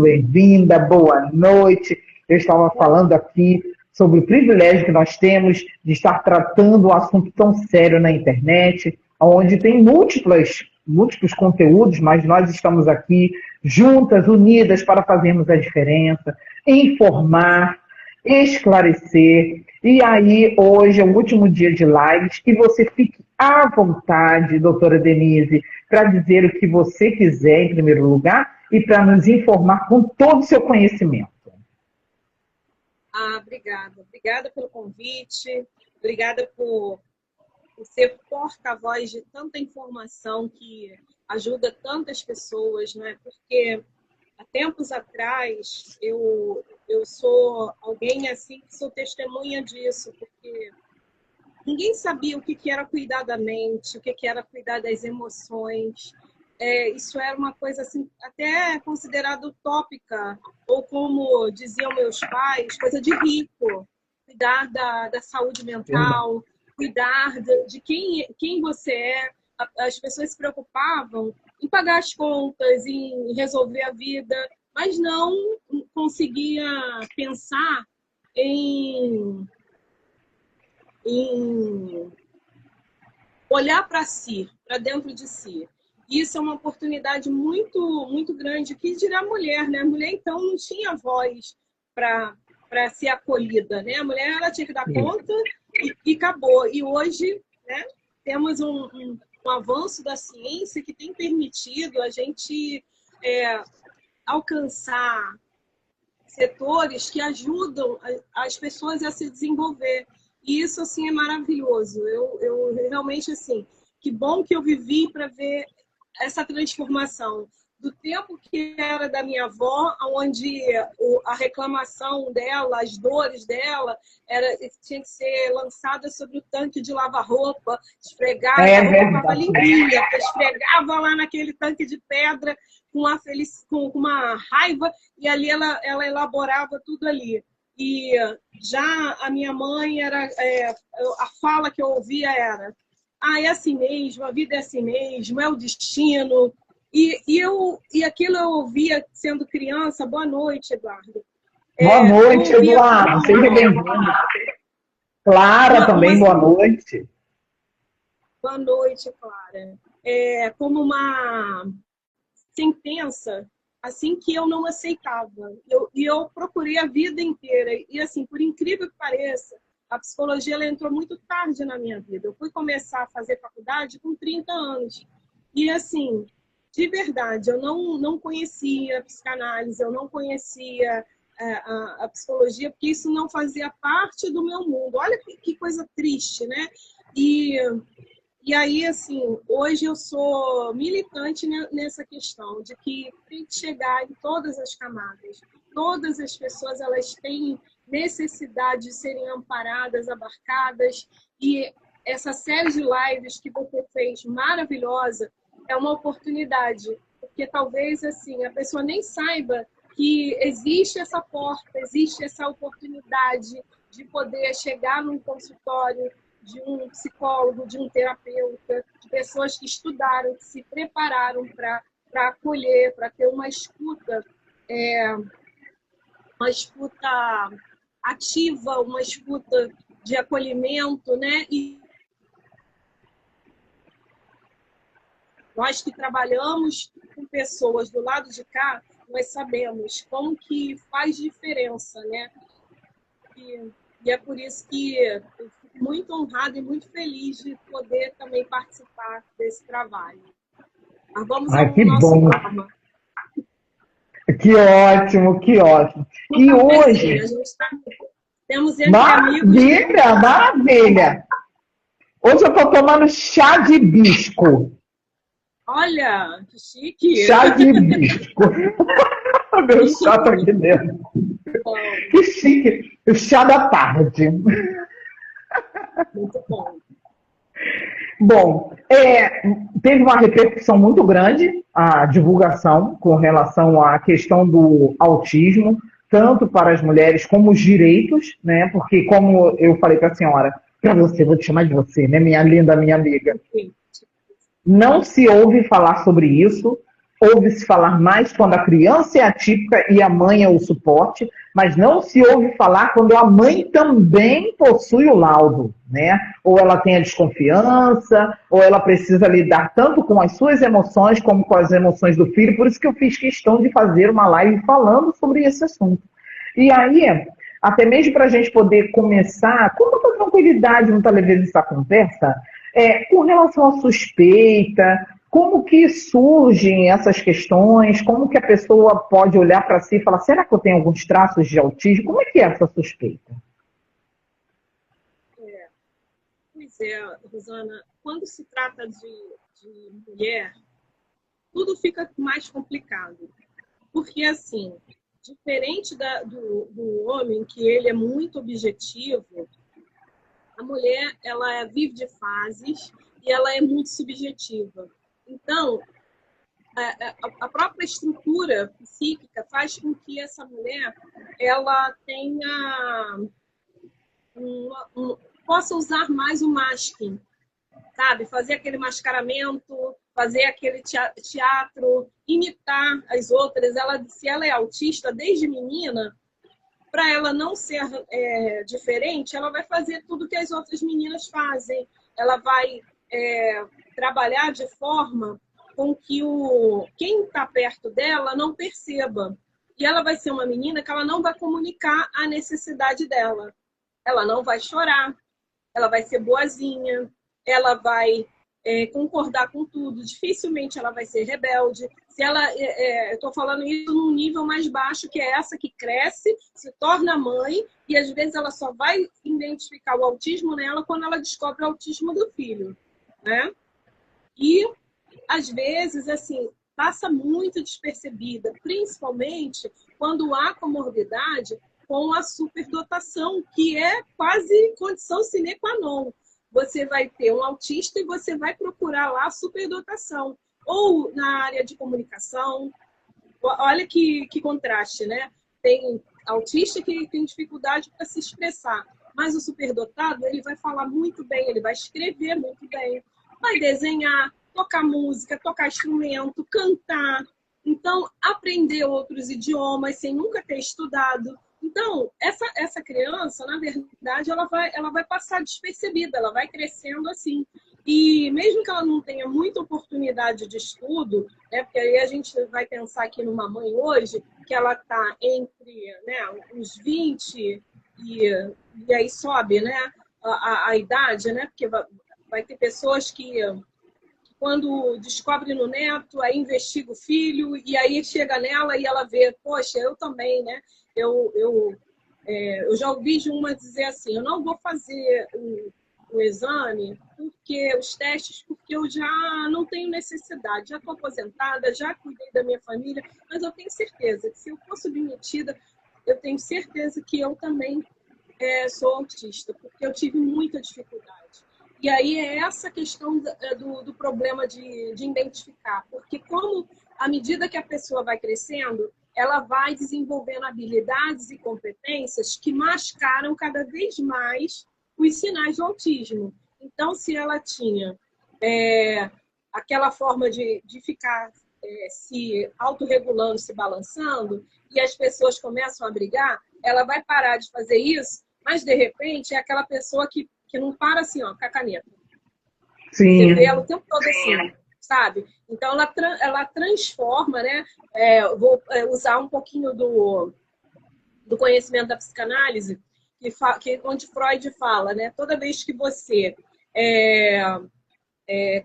bem-vinda, boa noite. Eu estava falando aqui sobre o privilégio que nós temos de estar tratando um assunto tão sério na internet, onde tem múltiplos conteúdos, mas nós estamos aqui juntas, unidas, para fazermos a diferença, informar, esclarecer. E aí, hoje é o último dia de lives, e você fique à vontade, doutora Denise, para dizer o que você quiser, em primeiro lugar, e para nos informar com todo o seu conhecimento. Obrigada. Obrigada pelo convite, obrigada por ser porta-voz de tanta informação que ajuda tantas pessoas, né? Porque há tempos atrás eu sou alguém assim que sou testemunha disso, porque ninguém sabia o que era cuidar da mente, o que era cuidar das emoções. Isso era uma coisa assim, até considerada utópica, ou como diziam meus pais, coisa de rico. Cuidar da saúde mental, cuidar de quem você é. As pessoas se preocupavam em pagar as contas, em resolver a vida, mas não conseguia pensar em olhar para si, para dentro de si. Isso é uma oportunidade muito, muito grande. Que dirá a mulher, né? A mulher, então, não tinha voz para ser acolhida, né? A mulher, ela tinha que dar conta e acabou. E hoje, né, temos um avanço da ciência que tem permitido a gente alcançar setores que ajudam as pessoas a se desenvolver. E isso, assim, é maravilhoso. Eu realmente, assim, que bom que eu vivi para ver essa transformação do tempo que era da minha avó, onde a reclamação dela, as dores dela, tinha que ser lançada sobre o tanque de lavar-roupa, esfregava, a roupa estava limpinha, esfregava lá naquele tanque de pedra com uma raiva, e ali ela elaborava tudo ali. E já a minha mãe, a fala que eu ouvia era: é assim mesmo, a vida é assim mesmo, é o destino. E aquilo eu ouvia sendo criança. Boa noite, Eduardo. Boa noite, Eduardo. Seja bem-vindo. Clara também, boa noite. Boa noite, Clara. Como uma sentença assim que eu não aceitava. Eu procurei a vida inteira. E assim, por incrível que pareça, a psicologia ela entrou muito tarde na minha vida. Eu fui começar a fazer faculdade com 30 anos. E assim, de verdade, eu não conhecia a psicanálise, eu não conhecia a psicologia, porque isso não fazia parte do meu mundo. Olha que coisa triste, né? E aí, assim, hoje eu sou militante nessa questão de que tem que chegar em todas as camadas. Todas as pessoas, elas têm necessidade de serem amparadas, abarcadas. E essa série de lives que você fez, maravilhosa, é uma oportunidade. Porque talvez, assim, a pessoa nem saiba que existe essa porta, existe essa oportunidade de poder chegar num consultório de um psicólogo, de um terapeuta, de pessoas que estudaram, que se prepararam para acolher, para ter uma escuta ativa, uma escuta de acolhimento, né? E nós que trabalhamos com pessoas do lado de cá, nós sabemos como que faz diferença, né? E é por isso que eu fico muito honrada e muito feliz de poder também participar desse trabalho. Mas vamos ao nosso tema. Que ótimo, que ótimo. E hoje... A gente temos entre amigos... Maravilha! Hoje eu estou tomando chá de hibisco. Olha, que chique! Chá de hibisco. Meu chá está aqui dentro. Que chique! O chá da tarde. Muito bom. Bom, teve uma repercussão muito grande a divulgação com relação à questão do autismo, tanto para as mulheres como os direitos, né? Porque, como eu falei para a senhora, para você, vou te chamar de você, né, minha linda, minha amiga. Não se ouve falar sobre isso. ouve-se falar mais quando a criança é atípica e a mãe é o suporte, mas não se ouve falar quando a mãe também possui o laudo, né? Ou ela tem a desconfiança, ou ela precisa lidar tanto com as suas emoções como com as emoções do filho. Por isso que eu fiz questão de fazer uma live falando sobre esse assunto. E aí, até mesmo para a gente poder começar com muita tranquilidade, não tá levando essa conversa, com relação à suspeita, como que surgem essas questões, como que a pessoa pode olhar para si e falar, será que eu tenho alguns traços de autismo? Como é que é essa suspeita? Pois é, Rosana, quando se trata de mulher, tudo fica mais complicado. Porque, assim, diferente do homem, que ele é muito objetivo, a mulher, ela vive de fases e ela é muito subjetiva. Então, a própria estrutura psíquica faz com que essa mulher ela tenha possa usar mais o masking, sabe? Fazer aquele mascaramento, fazer aquele teatro, imitar as outras. Se ela é autista desde menina, para ela não ser diferente, ela vai fazer tudo que as outras meninas fazem. Ela vai trabalhar de forma com que quem está perto dela não perceba. E ela vai ser uma menina que ela não vai comunicar a necessidade dela. Ela não vai chorar, ela vai ser boazinha, ela vai concordar com tudo. Dificilmente ela vai ser rebelde. Se ela, eu estou falando isso num nível mais baixo, que é essa que cresce, se torna mãe, e às vezes ela só vai identificar o autismo nela quando ela descobre o autismo do filho, né? E, às vezes, assim, passa muito despercebida, principalmente quando há comorbidade com a superdotação, que é quase condição sine qua non. Você vai ter um autista e você vai procurar lá a superdotação. Ou na área de comunicação. Olha que contraste, né? Tem autista que tem dificuldade para se expressar, mas o superdotado, ele vai falar muito bem, ele vai escrever muito bem, vai desenhar, tocar música, tocar instrumento, cantar. Então, aprender outros idiomas sem nunca ter estudado. Então, essa criança, na verdade, ela vai passar despercebida, ela vai crescendo assim. E mesmo que ela não tenha muita oportunidade de estudo, né, porque aí a gente vai pensar aqui numa mãe hoje, que ela está entre, né, uns 20 e aí sobe, né, a idade, né, porque vai ter pessoas que quando descobre no neto, aí investiga o filho, e aí chega nela e ela vê, poxa, eu também, né? Eu já ouvi de uma dizer assim, eu não vou fazer o exame, os testes, porque eu já não tenho necessidade, já estou aposentada, já cuidei da minha família, mas eu tenho certeza que se eu for submetida, eu tenho certeza que eu também sou autista, porque eu tive muita dificuldade. E aí é essa questão do problema de identificar, porque como à medida que a pessoa vai crescendo, ela vai desenvolvendo habilidades e competências que mascaram cada vez mais os sinais do autismo. Então, se ela tinha aquela forma de ficar se autorregulando, se balançando, e as pessoas começam a brigar, ela vai parar de fazer isso, mas, de repente, é aquela pessoa que não para assim, ó, com a caneta. Sim. Você vê ela o tempo todo assim, sabe? Então, ela transforma, né? Vou usar um pouquinho do conhecimento da psicanálise, onde Freud fala, né? Toda vez que você é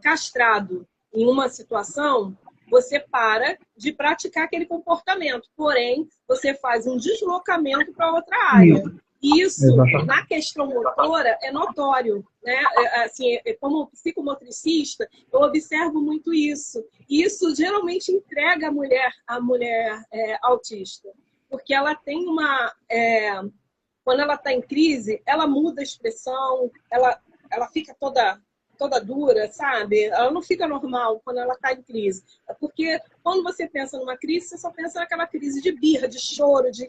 castrado em uma situação, você para de praticar aquele comportamento. Porém, você faz um deslocamento para outra área. Isso, exatamente, na questão motora, é notório, né? Assim, como psicomotricista, eu observo muito isso. E isso geralmente entrega a mulher autista, porque ela tem quando ela está em crise, ela muda a expressão, ela fica toda dura, sabe? Ela não fica normal quando ela está em crise. Porque quando você pensa numa crise, você só pensa naquela crise de birra, de choro, de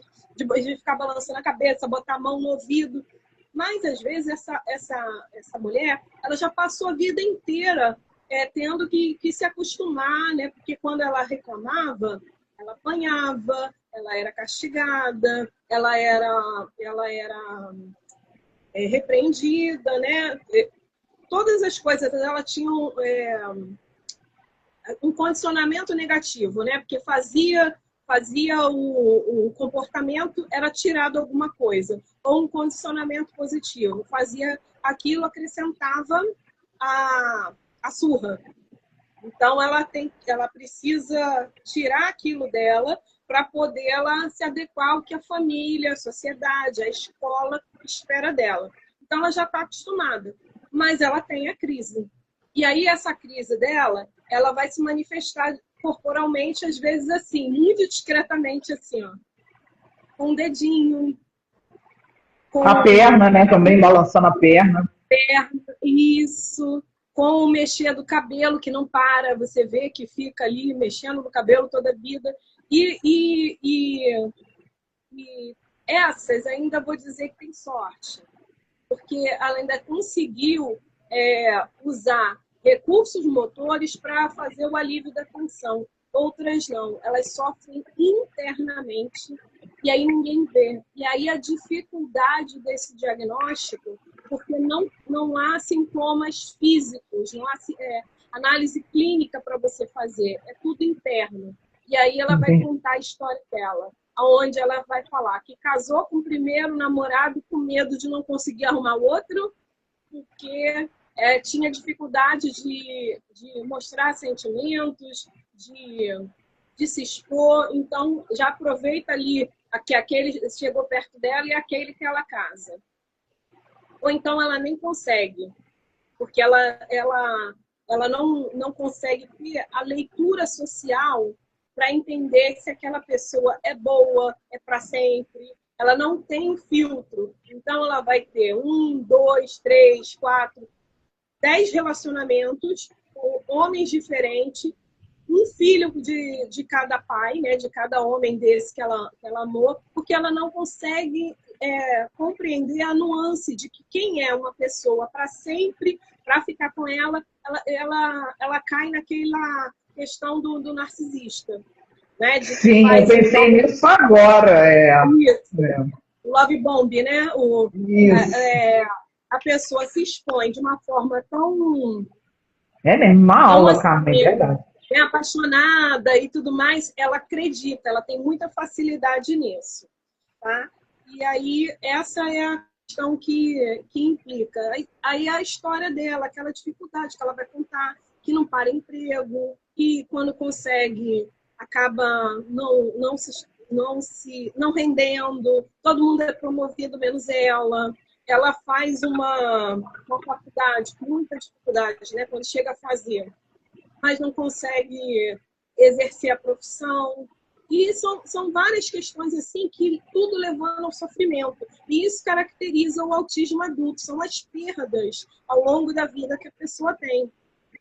ficar balançando a cabeça, botar a mão no ouvido. Mas, às vezes, essa mulher, ela já passou a vida inteira tendo que se acostumar, né? Porque quando ela reclamava, ela apanhava, ela era castigada, ela era repreendida, né? Todas as coisas ela tinha um condicionamento negativo, né? Porque fazia o comportamento, era tirado alguma coisa, ou um condicionamento positivo. Fazia aquilo, acrescentava a surra. Então, ela precisa tirar aquilo dela para poder ela se adequar ao que a família, a sociedade, a escola espera dela. Então, ela já está acostumada, mas ela tem a crise. E aí, essa crise dela, ela vai se manifestar corporalmente, às vezes assim, muito discretamente, assim, ó, com o dedinho, com A perna, né? Também balançando a perna. isso, com o mexer do cabelo, que não para, você vê que fica ali mexendo no cabelo toda a vida. E essas ainda vou dizer que tem sorte, porque ela ainda conseguiu usar recursos motores para fazer o alívio da tensão. Outras não, elas sofrem internamente e aí ninguém vê. E aí a dificuldade desse diagnóstico, porque não há sintomas físicos, não há análise clínica para você fazer, é tudo interno. E aí ela vai contar a história dela, onde ela vai falar que casou com o primeiro namorado com medo de não conseguir arrumar outro, porque tinha dificuldade de mostrar sentimentos, de se expor. Então, já aproveita ali que aquele chegou perto dela e aquele que ela casa. Ou então ela nem consegue, porque ela não consegue ter a leitura social para entender se aquela pessoa é boa, é para sempre. Ela não tem filtro. Então, ela vai ter 1, 2, 3, 4, 10 relacionamentos com homens diferentes, um filho de cada pai, né, de cada homem desse que ela amou, porque ela não consegue compreender a nuance de que quem é uma pessoa para sempre, para ficar com ela cai naquela questão do narcisista. Né, de que Sim, eu pensei nisso agora. Isso. Love bomb, né? A pessoa se expõe de uma forma tão... Uma aula, assim, Carmen, é verdade. Apaixonada e tudo mais, ela acredita, ela tem muita facilidade nisso. Tá? E aí, essa é a questão que implica. Aí a história dela, aquela dificuldade que ela vai contar, que não para emprego, e quando consegue, acaba não rendendo, todo mundo é promovido, menos ela. Ela faz uma faculdade com muita dificuldade, né? Quando chega a fazer, mas não consegue exercer a profissão. E são várias questões assim que tudo levando ao sofrimento. E isso caracteriza o autismo adulto. São as perdas ao longo da vida que a pessoa tem.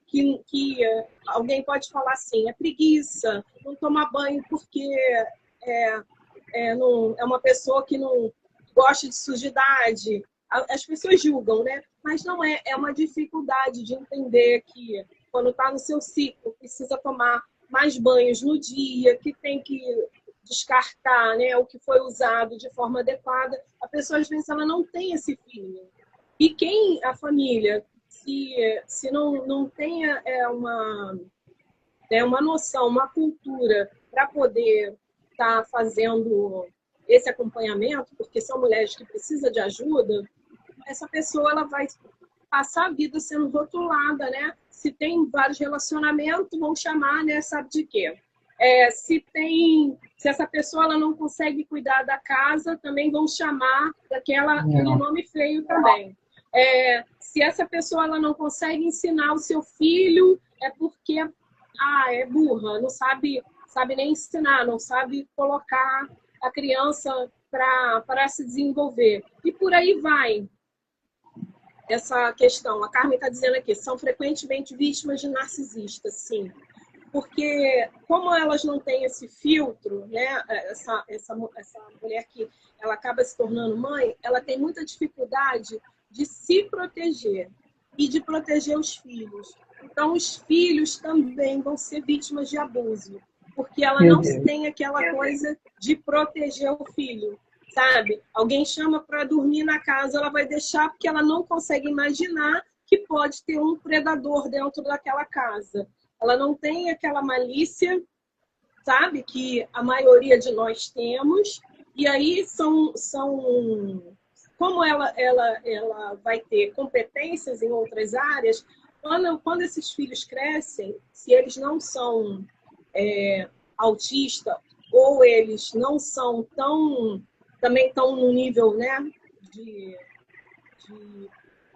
Que alguém pode falar assim, é preguiça, não tomar banho porque é uma pessoa que não gosta de sujidade. As pessoas julgam, né? Mas não é. É uma dificuldade de entender que quando está no seu ciclo, precisa tomar mais banhos no dia, que tem que descartar, né, o que foi usado de forma adequada. A pessoa, às vezes, ela não tem esse feeling. E a família, se não tem uma noção, uma cultura para poder estar fazendo esse acompanhamento, porque são mulheres que precisam de ajuda, essa pessoa ela vai passar a vida sendo rotulada, né? Se tem vários relacionamentos, vão chamar, né? Sabe de quê? Se essa pessoa ela não consegue cuidar da casa, também vão chamar aquele nome feio também. Se essa pessoa ela não consegue ensinar o seu filho, é porque é burra, não sabe nem ensinar, não sabe colocar a criança para se desenvolver. E por aí vai. Essa questão, a Carmen está dizendo aqui, são frequentemente vítimas de narcisistas, sim. Porque como elas não têm esse filtro, né, essa mulher que ela acaba se tornando mãe, ela tem muita dificuldade de se proteger e de proteger os filhos. Então, os filhos também vão ser vítimas de abuso, porque ela Meu não Deus. tem aquela coisa de proteger o filho, sabe? Alguém chama para dormir na casa, ela vai deixar porque ela não consegue imaginar que pode ter um predador dentro daquela casa. Ela não tem aquela malícia, sabe? Que a maioria de nós temos. E aí como ela vai ter competências em outras áreas, quando esses filhos crescem, se eles não são autistas ou eles não são também estão no nível, né, de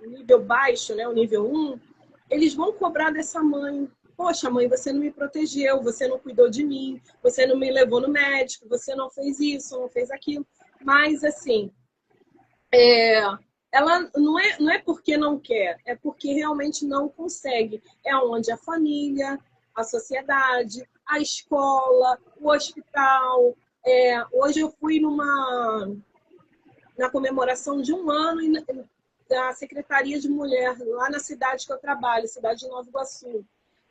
nível baixo, né, o nível 1, eles vão cobrar dessa mãe. Poxa, mãe, você não me protegeu, você não cuidou de mim, você não me levou no médico, você não fez isso, não fez aquilo. Mas, assim, ela não é porque não quer, é porque realmente não consegue. É onde a família, a sociedade, a escola, o hospital. Hoje eu fui na comemoração de 1 ano da Secretaria de Mulher, lá na cidade que eu trabalho, cidade de Nova Iguaçu.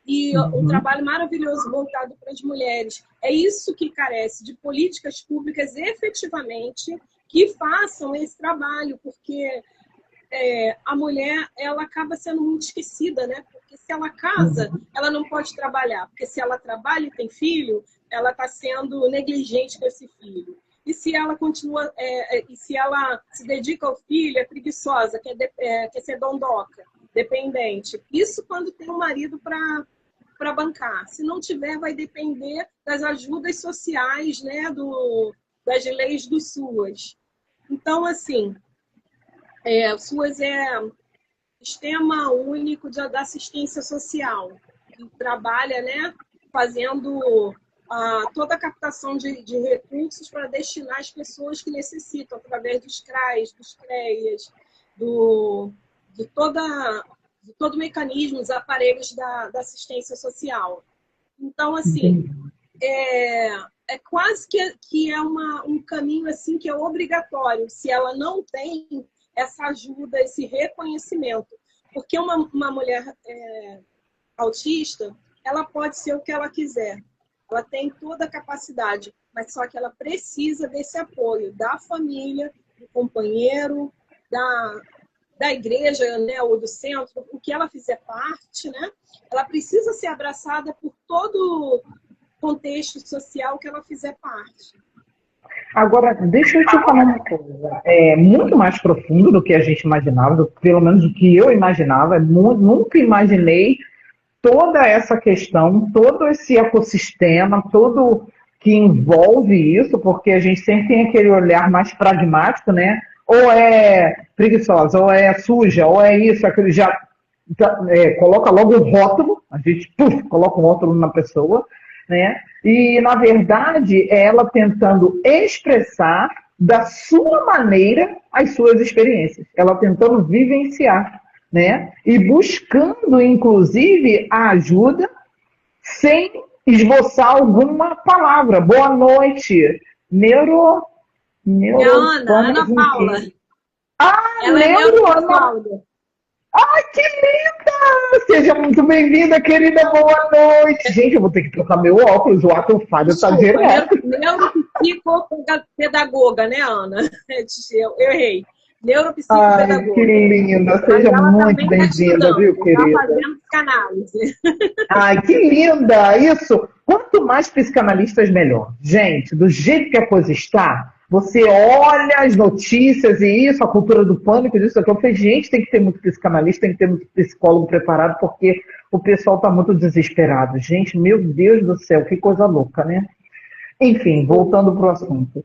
E um trabalho maravilhoso voltado para as mulheres. É isso que carece, de políticas públicas efetivamente que façam esse trabalho, porque a mulher ela acaba sendo muito esquecida, né? Porque se ela casa, ela não pode trabalhar, porque se ela trabalha e tem filho, ela está sendo negligente com esse filho. E se ela continua, e se ela se dedica ao filho, é preguiçosa, quer ser dondoca, dependente. Isso quando tem um marido para bancar. Se não tiver, vai depender das ajudas sociais, né, das leis do SUAS. Então, assim, o SUAS é Sistema Único da Assistência Social, que trabalha, né, fazendo toda a captação de recursos para destinar às pessoas que necessitam, através dos CRAs, dos CREAs, de todo o mecanismo, os aparelhos da assistência social. Então, assim, é quase que é um caminho assim, que é obrigatório, se ela não tem essa ajuda, esse reconhecimento. Porque uma mulher autista, ela pode ser o que ela quiser. Ela tem toda a capacidade, mas só que ela precisa desse apoio da família, do companheiro, da igreja, né, ou do centro, o que ela fizer parte, né? Ela precisa ser abraçada por todo o contexto social que ela fizer parte. Agora, deixa eu te falar uma coisa. É muito mais profundo do que a gente imaginava, pelo menos do que eu imaginava. Nunca imaginei toda essa questão, todo esse ecossistema, todo que envolve isso, porque a gente sempre tem aquele olhar mais pragmático, né? Ou é preguiçosa, ou é suja, ou é isso, aquele já coloca logo um rótulo, a gente coloca um rótulo na pessoa, né? E, na verdade, é ela tentando expressar da sua maneira as suas experiências, ela tentando vivenciar, né? E buscando, inclusive, a ajuda sem esboçar alguma palavra. Boa noite. Ana Paula. Ela Ana. Ai, que linda! Seja muito bem-vinda, querida. Boa noite. Gente, eu vou ter que trocar meu óculos. O ato falho está direto. Neuropsicopedagoga, né, Ana? Eu errei. Neuropsicopedagoga. Ai, que linda. Seja muito bem-vinda, viu, querida? Está fazendo psicanálise. Ai, que linda! Isso. Quanto mais psicanalistas, melhor. Gente, do jeito que a coisa está, você olha as notícias e isso, a cultura do pânico, disso aqui. Eu falei, gente, tem que ter muito psicanalista, tem que ter muito psicólogo preparado, porque o pessoal está muito desesperado. Gente, meu Deus do céu, que coisa louca, né? Enfim, voltando para o assunto.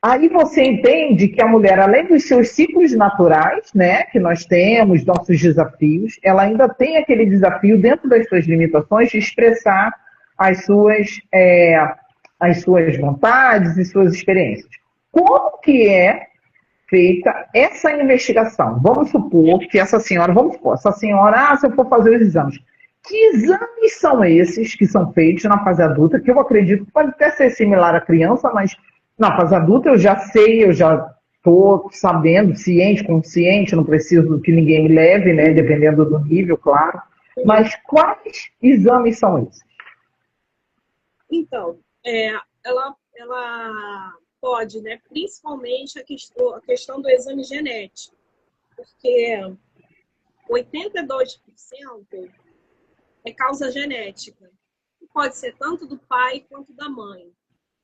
Aí você entende que a mulher, além dos seus ciclos naturais, né, que nós temos, nossos desafios, ela ainda tem aquele desafio, dentro das suas limitações, de expressar as suas vontades e suas experiências. Como que é feita essa investigação? Vamos supor que essa senhora, se eu for fazer os exames, que exames são esses que são feitos na fase adulta, que eu acredito que pode até ser similar à criança, mas na fase adulta eu já sei, eu já estou sabendo, ciente, consciente, não preciso que ninguém me leve, né? Dependendo do nível, claro. Mas quais exames são esses? Então, ela pode, né, principalmente a questão do exame genético, porque 82% é causa genética. Pode ser tanto do pai quanto da mãe.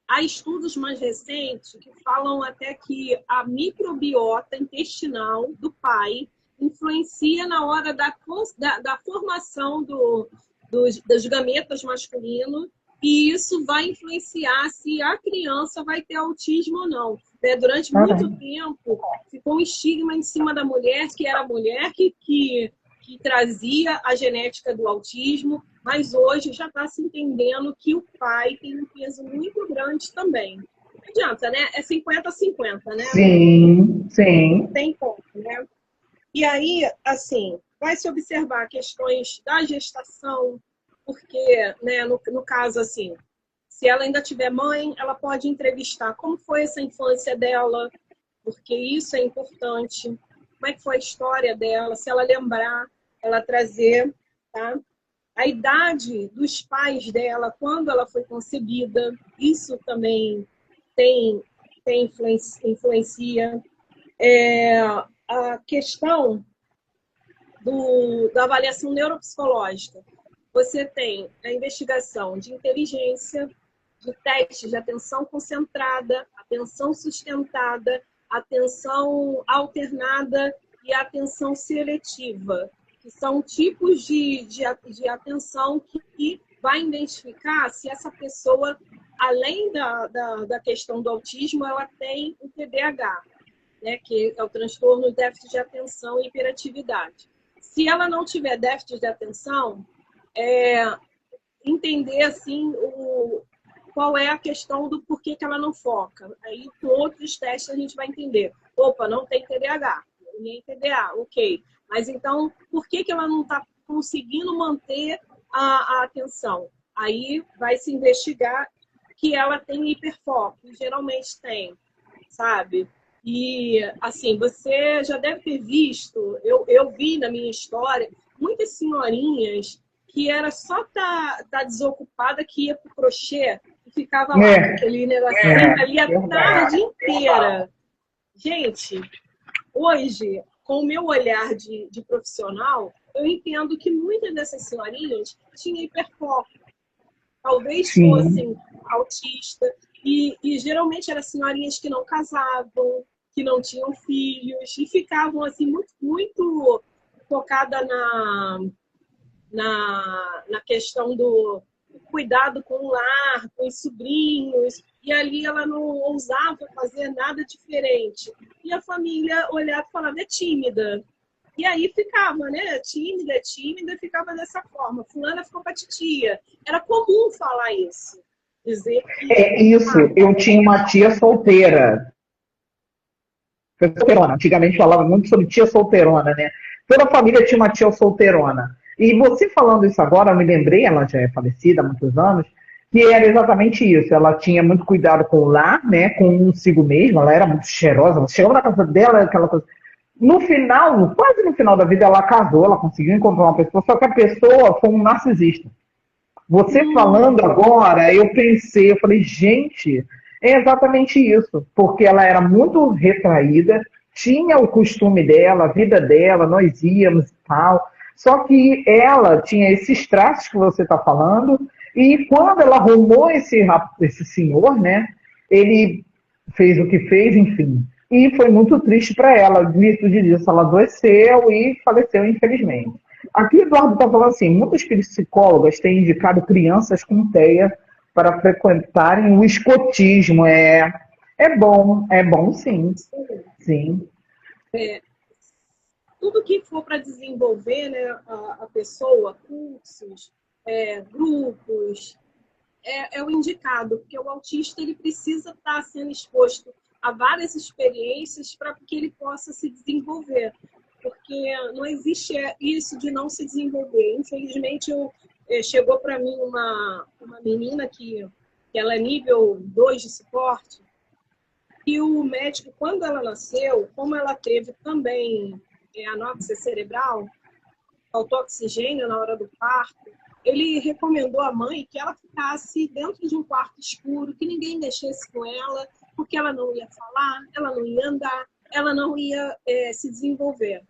Há estudos mais recentes que falam até que a microbiota intestinal do pai influencia na hora da formação dos gametas masculinos, e isso vai influenciar se a criança vai ter autismo ou não. Durante muito tempo, ficou um estigma em cima da mulher, que era a mulher que trazia a genética do autismo, mas hoje já está se entendendo que o pai tem um peso muito grande também. Não adianta, né? É 50-50, né? Sim, sim. Tem como, né? E aí, assim, vai se observar questões da gestação, porque, né, no caso, assim, se ela ainda tiver mãe, ela pode entrevistar como foi essa infância dela, porque isso é importante. Como é que foi a história dela? Se ela lembrar, ela trazer, tá? A idade dos pais dela, quando ela foi concebida, isso também tem influencia. A questão da avaliação neuropsicológica. Você tem a investigação de inteligência, de testes de atenção concentrada, atenção sustentada, atenção alternada e atenção seletiva, que são tipos de atenção que vai identificar se essa pessoa, além da questão do autismo, ela tem o TDAH, né, que é o transtorno de déficit de atenção e hiperatividade. Se ela não tiver déficit de atenção, entender assim qual é a questão do porquê que ela não foca. Aí, com outros testes, a gente vai entender. Opa, não tem TDAH, nem TDA, ok. Mas então, por que ela não está conseguindo manter a atenção? Aí vai se investigar que ela tem hiperfoco, geralmente tem, sabe? E, assim, você já deve ter visto, eu vi na minha história, muitas senhorinhas que era só tá desocupada que ia pro crochê e ficava lá com aquele negocinho ali a tarde inteira. Gente, hoje, com o meu olhar de profissional, eu entendo que muitas dessas senhorinhas tinham hiperfoco. Talvez fossem autistas. E geralmente eram senhorinhas que não casavam, que não tinham filhos, e ficavam assim, muito, muito focada na questão do cuidado com o lar, com os sobrinhos, e ali ela não ousava fazer nada diferente. E a família olhava e falava, é tímida. E aí ficava, né? Tímida, ficava dessa forma. Fulana ficou pra titia. Era comum falar isso. Dizer que... Isso, eu tinha uma tia solteira. Solteirona. Antigamente falava muito sobre tia solteirona, né? Toda a família tinha uma tia solteirona. E você falando isso agora, eu me lembrei, ela já é falecida há muitos anos, que era exatamente isso. Ela tinha muito cuidado com o lar, né? Consigo mesma, ela era muito cheirosa. Ela chegava na casa dela, aquela coisa. No final, quase no final da vida, ela casou, ela conseguiu encontrar uma pessoa, só que a pessoa foi um narcisista. Você falando agora, eu pensei, eu falei, gente, é exatamente isso, porque ela era muito retraída, tinha o costume dela, a vida dela, nós íamos e tal, só que ela tinha esses traços que você está falando, e quando ela arrumou esse senhor, né, ele fez o que fez, enfim, e foi muito triste para ela, em virtude disso, ela adoeceu e faleceu, infelizmente. Aqui o Eduardo está falando assim, muitas psicólogas têm indicado crianças com TEA para frequentarem o escotismo. É bom sim. Sim. Tudo que for para desenvolver, né, a pessoa, cursos, grupos, é o indicado, porque o autista ele precisa estar sendo exposto a várias experiências para que ele possa se desenvolver. Porque não existe isso de não se desenvolver. Infelizmente, chegou para mim uma menina que ela é nível 2 de suporte, E o médico, quando ela nasceu, como ela teve também anóxia cerebral, faltou oxigênio na hora do parto, ele recomendou à mãe que ela ficasse dentro de um quarto escuro, que ninguém mexesse com ela, porque ela não ia falar, ela não ia andar, ela não ia se desenvolver.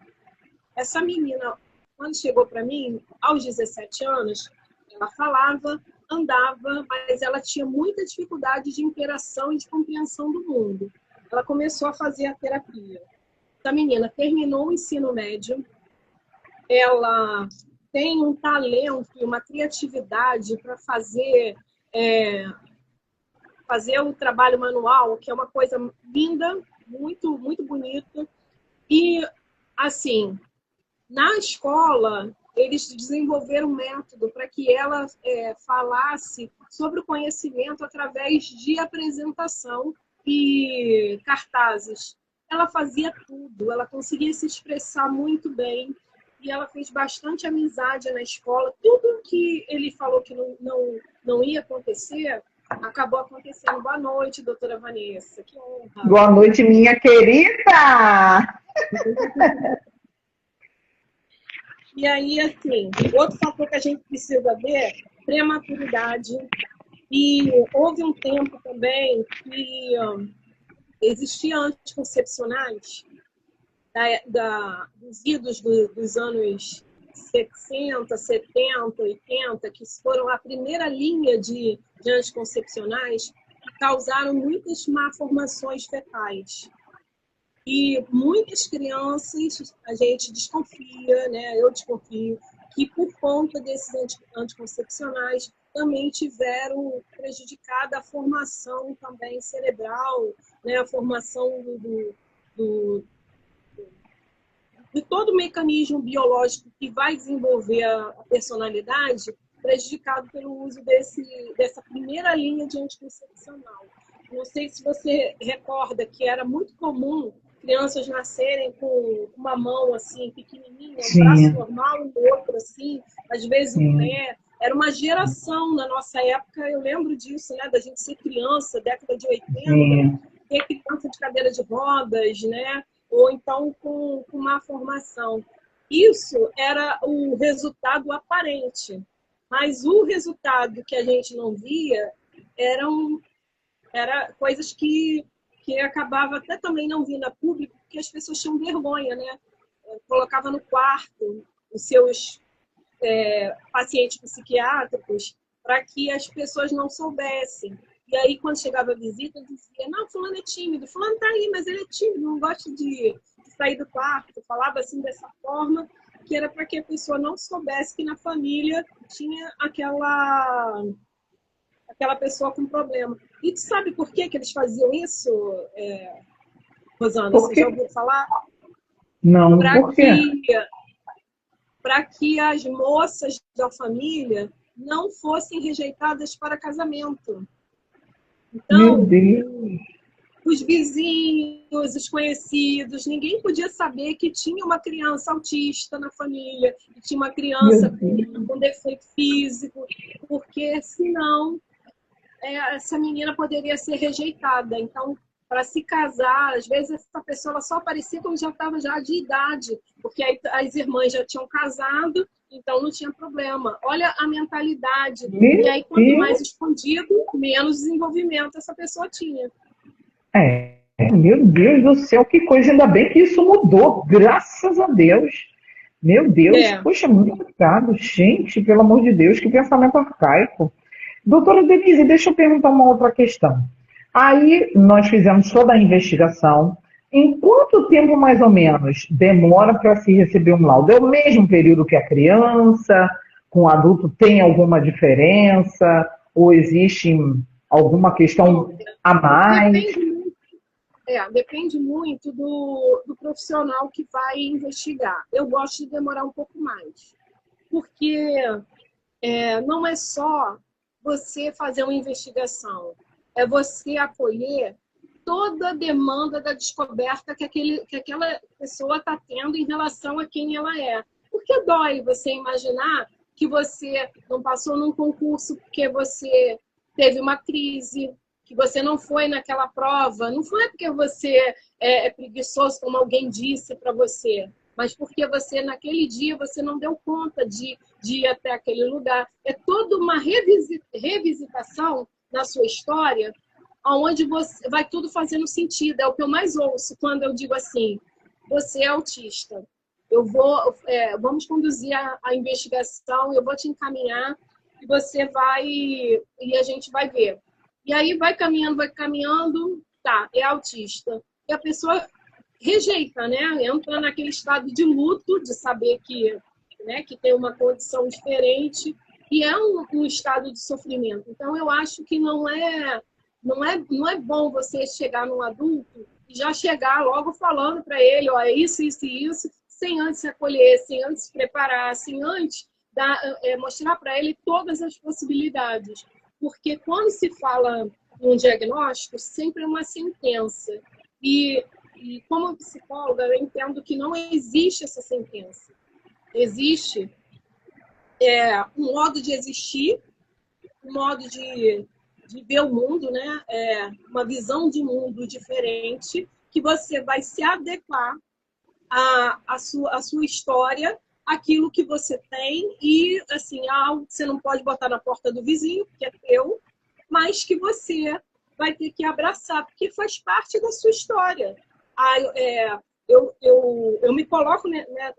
Essa menina, quando chegou para mim, aos 17 anos, ela falava, andava, mas ela tinha muita dificuldade de interação e de compreensão do mundo. Ela começou a fazer a terapia. Essa menina terminou o ensino médio, ela tem um talento e uma criatividade para fazer o trabalho manual, que é uma coisa linda, muito, muito bonita. E, assim, na escola, eles desenvolveram um método para que ela falasse sobre o conhecimento através de apresentação e cartazes. Ela fazia tudo, ela conseguia se expressar muito bem e ela fez bastante amizade na escola. Tudo que ele falou que não ia acontecer, acabou acontecendo. Boa noite, doutora Vanessa. Que honra. Boa noite, minha querida! E aí, assim, outro fator que a gente precisa ver, prematuridade. E houve um tempo também que existiam anticoncepcionais dos idos dos anos 60, 70, 80, que foram a primeira linha de anticoncepcionais, que causaram muitas malformações fetais. E muitas crianças, a gente desconfia, né? Eu desconfio, que por conta desses anticoncepcionais também tiveram prejudicada a formação também cerebral, né? A formação de todo o mecanismo biológico que vai desenvolver a personalidade, prejudicado pelo uso dessa primeira linha de anticoncepcional. Não sei se você recorda que era muito comum crianças nascerem com uma mão assim pequenininha, um braço normal e o outro assim, às vezes um pé. Era uma geração na nossa época, eu lembro disso, né, da gente ser criança, década de 80, ter criança de cadeira de rodas, né, ou então com má formação. Isso era o resultado aparente, mas o resultado que a gente não via era coisas que acabava até também não vindo a público, porque as pessoas tinham vergonha, né? Colocava no quarto os seus pacientes psiquiátricos para que as pessoas não soubessem. E aí, quando chegava a visita, dizia, não, fulano é tímido, fulano está aí, mas ele é tímido, não gosta de sair do quarto. Falava assim dessa forma, que era para que a pessoa não soubesse que na família tinha aquela pessoa com problema. E tu sabe por que eles faziam isso, Rosana? Você já ouviu falar? Não, por quê? Para que as moças da família não fossem rejeitadas para casamento. Então, meu Deus. Os vizinhos, os conhecidos, ninguém podia saber que tinha uma criança autista na família, que tinha uma criança com defeito físico, porque senão essa menina poderia ser rejeitada. Então, para se casar, às vezes essa pessoa ela só aparecia quando já estava já de idade, porque aí as irmãs já tinham casado, então não tinha problema. Olha a mentalidade. E aí, quanto mais escondido, menos desenvolvimento essa pessoa tinha. Meu Deus do céu, que coisa, ainda bem que isso mudou, graças a Deus. Meu Deus, poxa, muito complicado. Gente, pelo amor de Deus, que pensamento arcaico. Doutora Denise, deixa eu perguntar uma outra questão. Aí nós fizemos toda a investigação. Em quanto tempo, mais ou menos, demora para se receber um laudo? É o mesmo período que a criança? Com o adulto tem alguma diferença? Ou existe alguma questão a mais? Depende muito do profissional que vai investigar. Eu gosto de demorar um pouco mais. Porque não é só você fazer uma investigação, é você acolher toda a demanda da descoberta que aquela pessoa está tendo em relação a quem ela é. Porque dói você imaginar que você não passou num concurso porque você teve uma crise, que você não foi naquela prova, não foi porque você é preguiçoso, como alguém disse para você, mas porque você, naquele dia, você não deu conta de ir até aquele lugar. É toda uma revisitação da sua história, onde você vai tudo fazendo sentido. É o que eu mais ouço quando eu digo assim, você é autista. Vamos conduzir a investigação, eu vou te encaminhar e você vai, e a gente vai ver. E aí vai caminhando, tá, é autista. E a pessoa rejeita, né? Entra naquele estado de luto, de saber que, né, que tem uma condição diferente, e é um estado de sofrimento. Então, eu acho que não é bom você chegar num adulto e já chegar logo falando para ele, ó, é isso, isso e isso, sem antes se acolher, sem antes se preparar, sem antes mostrar para ele todas as possibilidades. Porque quando se fala em um diagnóstico, sempre é uma sentença. E como psicóloga, eu entendo que não existe essa sentença. Existe um modo de existir, um modo de ver o mundo, né? Uma visão de mundo diferente, que você vai se adequar à sua história, aquilo que você tem, e assim, algo que você não pode botar na porta do vizinho, porque é teu, mas que você vai ter que abraçar, porque faz parte da sua história. Eu me coloco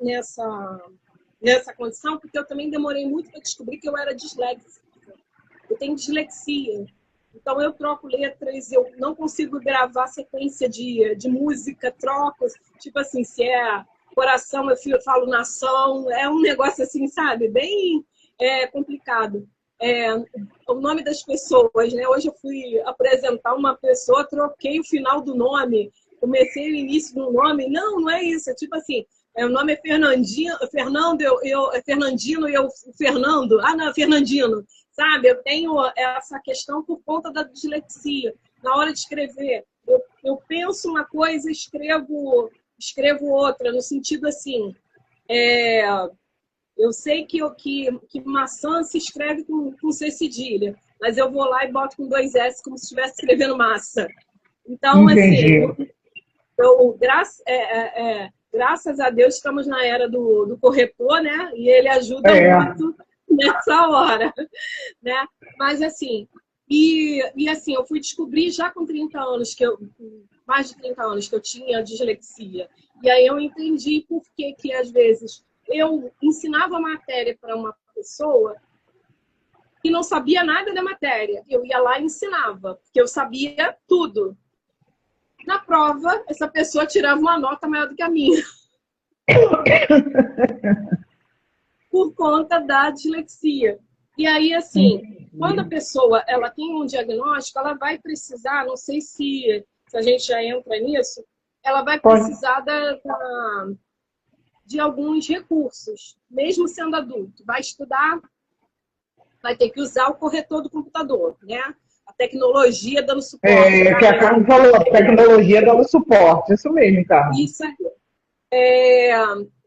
nessa condição, porque eu também demorei muito para descobrir que eu era disléxica. Eu tenho dislexia. Então, eu troco letras, eu não consigo gravar sequência de música, troco. Tipo assim, se é coração, eu falo nação. É um negócio assim, sabe? Bem complicado. O nome das pessoas, né? Hoje eu fui apresentar uma pessoa, troquei o final do nome, comecei o início do nome. Não é isso. É tipo assim, o nome é Fernandinho, Fernando, é Fernandino e eu Fernando. Ah, não, Fernandino. Sabe, eu tenho essa questão por conta da dislexia. Na hora de escrever, eu penso uma coisa, escrevo outra, no sentido assim, eu sei que maçã se escreve com C cedilha, mas eu vou lá e boto com 2 S, como se estivesse escrevendo massa. Então, Entendi. assim, graças a Deus estamos na era do corretor, né? E ele ajuda muito nessa hora, né? Mas assim, assim, eu fui descobrir já com 30 anos mais de 30 anos que eu tinha dislexia. E aí eu entendi por que às vezes eu ensinava matéria para uma pessoa que não sabia nada da matéria. Eu ia lá e ensinava, porque eu sabia tudo. Na prova, essa pessoa tirava uma nota maior do que a minha. Por conta da dislexia. E aí, assim, quando a pessoa ela tem um diagnóstico, ela vai precisar, não sei se a gente já entra nisso, ela vai precisar de alguns recursos, mesmo sendo adulto. Vai estudar, vai ter que usar o corretor do computador, né? A tecnologia dando suporte. Que a Carmen falou, a tecnologia dando suporte, isso mesmo, Carmen. Isso aí.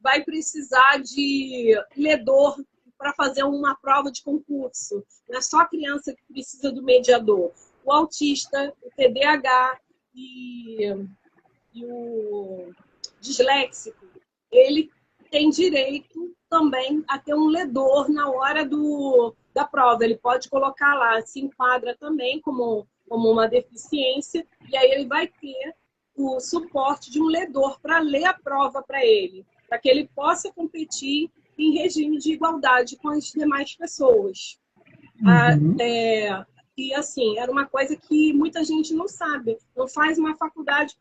Vai precisar de ledor para fazer uma prova de concurso. Não é só a criança que precisa do mediador. O autista, o TDAH e o disléxico, ele tem direito também a ter um ledor na hora da prova. Ele pode colocar lá, se enquadra também como uma deficiência, e aí ele vai ter o suporte de um ledor para ler a prova para ele, para que ele possa competir em regime de igualdade com as demais pessoas. Uhum. E assim, era uma coisa que muita gente não sabe, não faz uma faculdade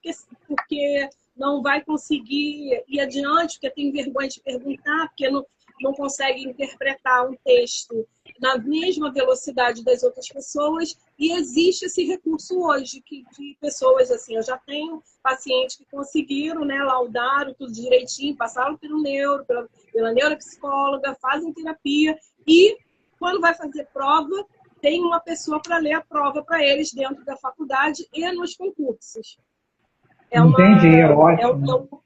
porque não vai conseguir ir adiante, porque tem vergonha de perguntar, porque não consegue interpretar um texto na mesma velocidade das outras pessoas, e existe esse recurso hoje de pessoas assim, eu já tenho pacientes que conseguiram, né, laudaram tudo direitinho, passaram pelo pela neuropsicóloga, fazem terapia, e quando vai fazer prova, tem uma pessoa para ler a prova para eles dentro da faculdade e nos concursos. Entendi, ótimo.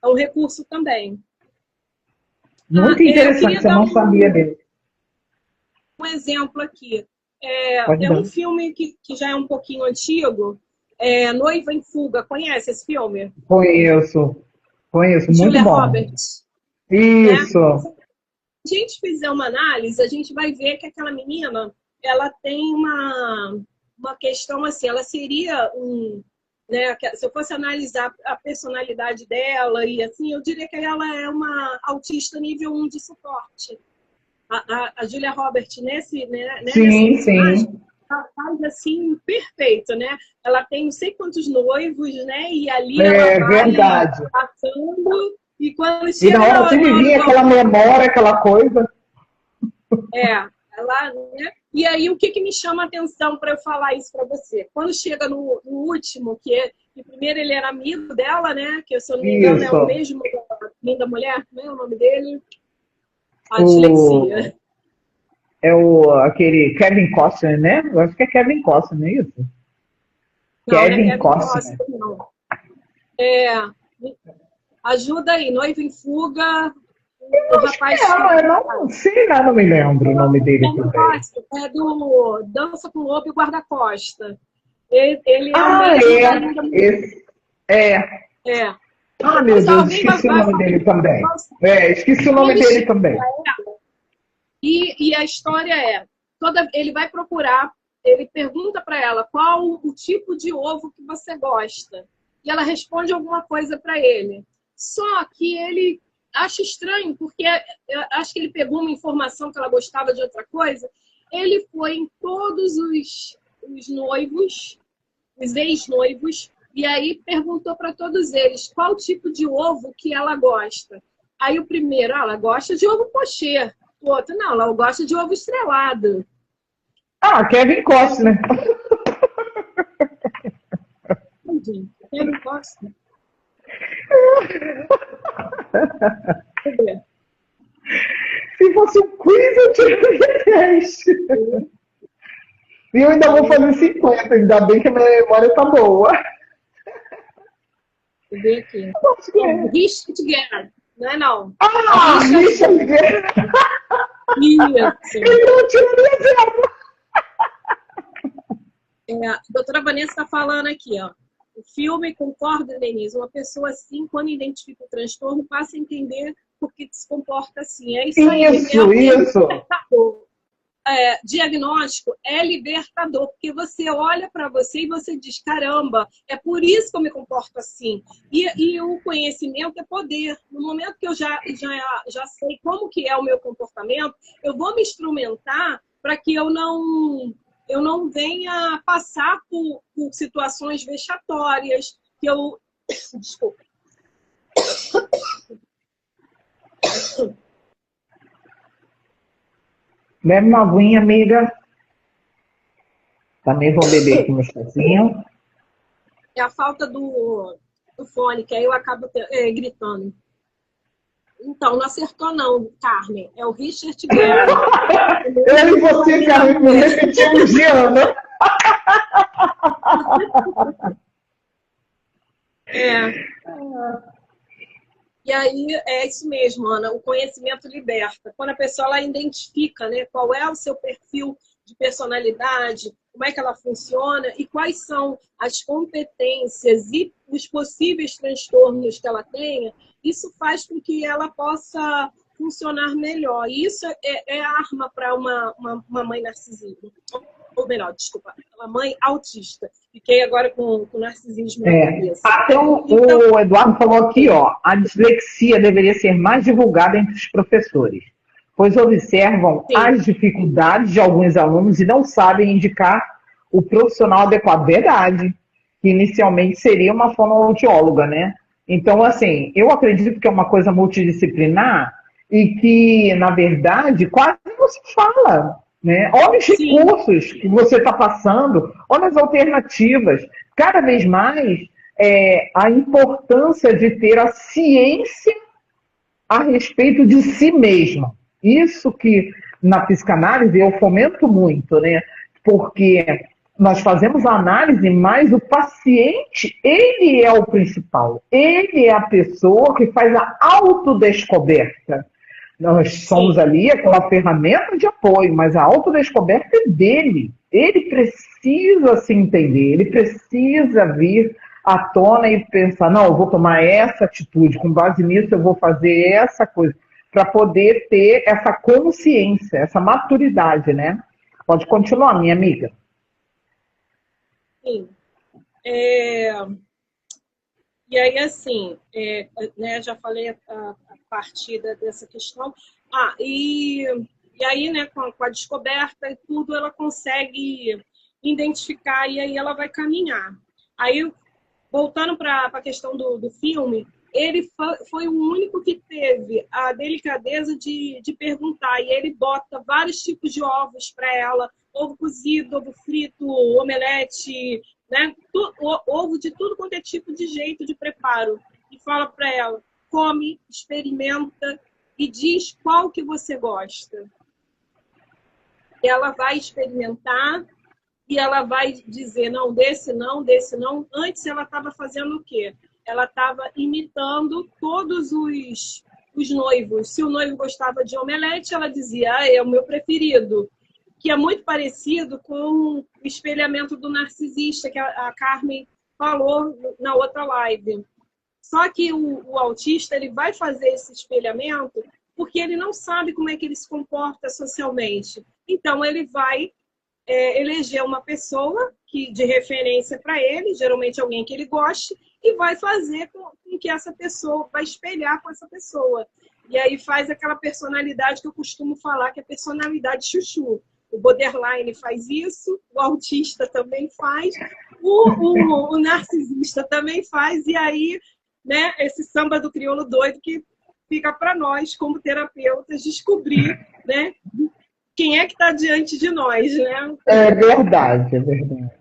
É um recurso também. Muito interessante, eu não sabia dele. Um exemplo aqui. Pode É dar. um filme que já é um pouquinho antigo, Noiva em Fuga. Conhece esse filme? Conheço, conheço, muito Julia bom. Roberts, né? Isso. Se a gente fizer uma análise, a gente vai ver que aquela menina, ela tem uma questão assim, ela seria né, se eu fosse analisar a personalidade dela e assim, eu diria que ela é uma autista nível 1 de suporte. A Julia Roberts nessa Sim, personagem, sim. ela faz assim perfeito, né? Ela tem não sei quantos noivos, né? E ali ela É vai verdade. passando e quando E na chega hora sempre vinha aquela memória, aquela coisa. ela, né? E aí o que me chama a atenção para eu falar isso para você? Quando chega no último, que primeiro ele era amigo dela, né? Que se eu não me engano é o Isso. mesmo da Linda Mulher, não é o nome dele? A O, dislexia. aquele Kevin Costner, né? Eu acho que é Kevin Costner, não é isso? Não, não é Kevin Kevin Costner. Costner, não. É, ajuda aí, Noiva em Fuga, o rapaz Eu não sei, não me lembro o nome dele Kevin também. Costner é do Dança com o Lobo e Guarda-Costa. Ele é o Ah, mesmo da Linda Mulher. esse, é. É. Ah, meu Depois Deus, alguém esqueci o vai nome dele também. Esqueci o nome quando dele chega, também. e a história ele vai procurar, ele pergunta para ela qual o tipo de ovo que você gosta. E ela responde alguma coisa para ele. Só que ele acha estranho, porque eu acho que ele pegou uma informação que ela gostava de outra coisa. Ele foi em todos os noivos, os ex-noivos, e aí perguntou para todos eles qual tipo de ovo que ela gosta. Aí o primeiro, ela gosta de ovo pochê. O outro, não, ela gosta de ovo estrelado. Ah, Kevin Costner. Gente, eu não gosto. Se fosse um quiz, eu tiraria 10. E eu ainda vou fazer 50, ainda bem que a minha memória tá boa. Deixa eu ver aqui. Acho que é. Richard Gere, não é não? Ah, Richard Gere. Isso. Então eu tiraria 0. A doutora Vanessa está falando aqui, ó. O filme, concorda, Denise? Uma pessoa assim, quando identifica o transtorno, passa a entender por que se comporta assim. É isso aí. Isso. Diagnóstico é libertador, porque você olha para você e você diz, caramba, é por isso que eu me comporto assim. E o conhecimento é poder. No momento que eu já sei como que é o meu comportamento, eu vou me instrumentar para que eu não venha passar por situações vexatórias, que eu... Desculpa. Bebe uma aguinha, amiga. Também vou beber aqui meu chazinho. É a falta do fone, que aí eu acabo gritando. Então, não acertou não, Carmen. É o Richard Gere. Eu e você, Carmen, repetimos de ano. E aí é isso mesmo, Ana. O conhecimento liberta. Quando a pessoa ela identifica, né, qual é o seu perfil de personalidade, como é que ela funciona e quais são as competências e os possíveis transtornos que ela tenha, isso faz com que ela possa funcionar melhor. E isso é arma para uma mãe narcisista. Ou melhor, desculpa, uma mãe autista. Fiquei agora com narcisismo na cabeça. Até o Eduardo falou aqui, ó, a dislexia deveria ser mais divulgada entre os professores, pois observam as dificuldades de alguns alunos e não sabem indicar o profissional adequado. Verdade, que inicialmente seria uma fonoaudióloga, né? Então, assim, eu acredito que é uma coisa multidisciplinar e que, na verdade, quase não se fala, né? Olha os recursos que você está passando, olha as alternativas. Cada vez mais, a importância de ter a ciência a respeito de si mesmo. Isso que, na psicanálise, eu fomento muito, né? Porque nós fazemos a análise, mas o paciente, ele é o principal. Ele é a pessoa que faz a autodescoberta. Nós somos Sim, ali aquela ferramenta de apoio, mas a autodescoberta é dele. Ele precisa se entender, ele precisa vir à tona e pensar, não, eu vou tomar essa atitude, com base nisso eu vou fazer essa coisa, para poder ter essa consciência, essa maturidade, né? Pode continuar, minha amiga. sim. É, e aí, assim, né, já falei a partir dessa questão. E aí, né, com a descoberta e tudo, ela consegue identificar e aí ela vai caminhar. Aí, voltando para a questão do filme, ele foi o único que teve a delicadeza de perguntar. E ele bota vários tipos de ovos para ela: ovo cozido, ovo frito, omelete, né? Ovo de tudo quanto é tipo de jeito de preparo. E fala para ela: come, experimenta e diz qual que você gosta. Ela vai experimentar e ela vai dizer, não, desse não, desse não. Antes ela estava fazendo o quê? Ela estava imitando todos os noivos. Se o noivo gostava de omelete, ela dizia, é o meu preferido. Que é muito parecido com o espelhamento do narcisista, que a Carmen falou na outra live. Só que o autista ele vai fazer esse espelhamento porque ele não sabe como é que ele se comporta socialmente. Então, ele vai eleger uma pessoa de referência para ele, geralmente alguém que ele goste, e vai fazer com que essa pessoa, vai espelhar com essa pessoa. E aí faz aquela personalidade que eu costumo falar, que é a personalidade chuchu. O borderline faz isso, o autista também faz, o narcisista também faz, e aí, né, esse samba do crioulo doido que fica para nós, como terapeutas, descobrir, né, quem é que está diante de nós, né? É verdade, é verdade.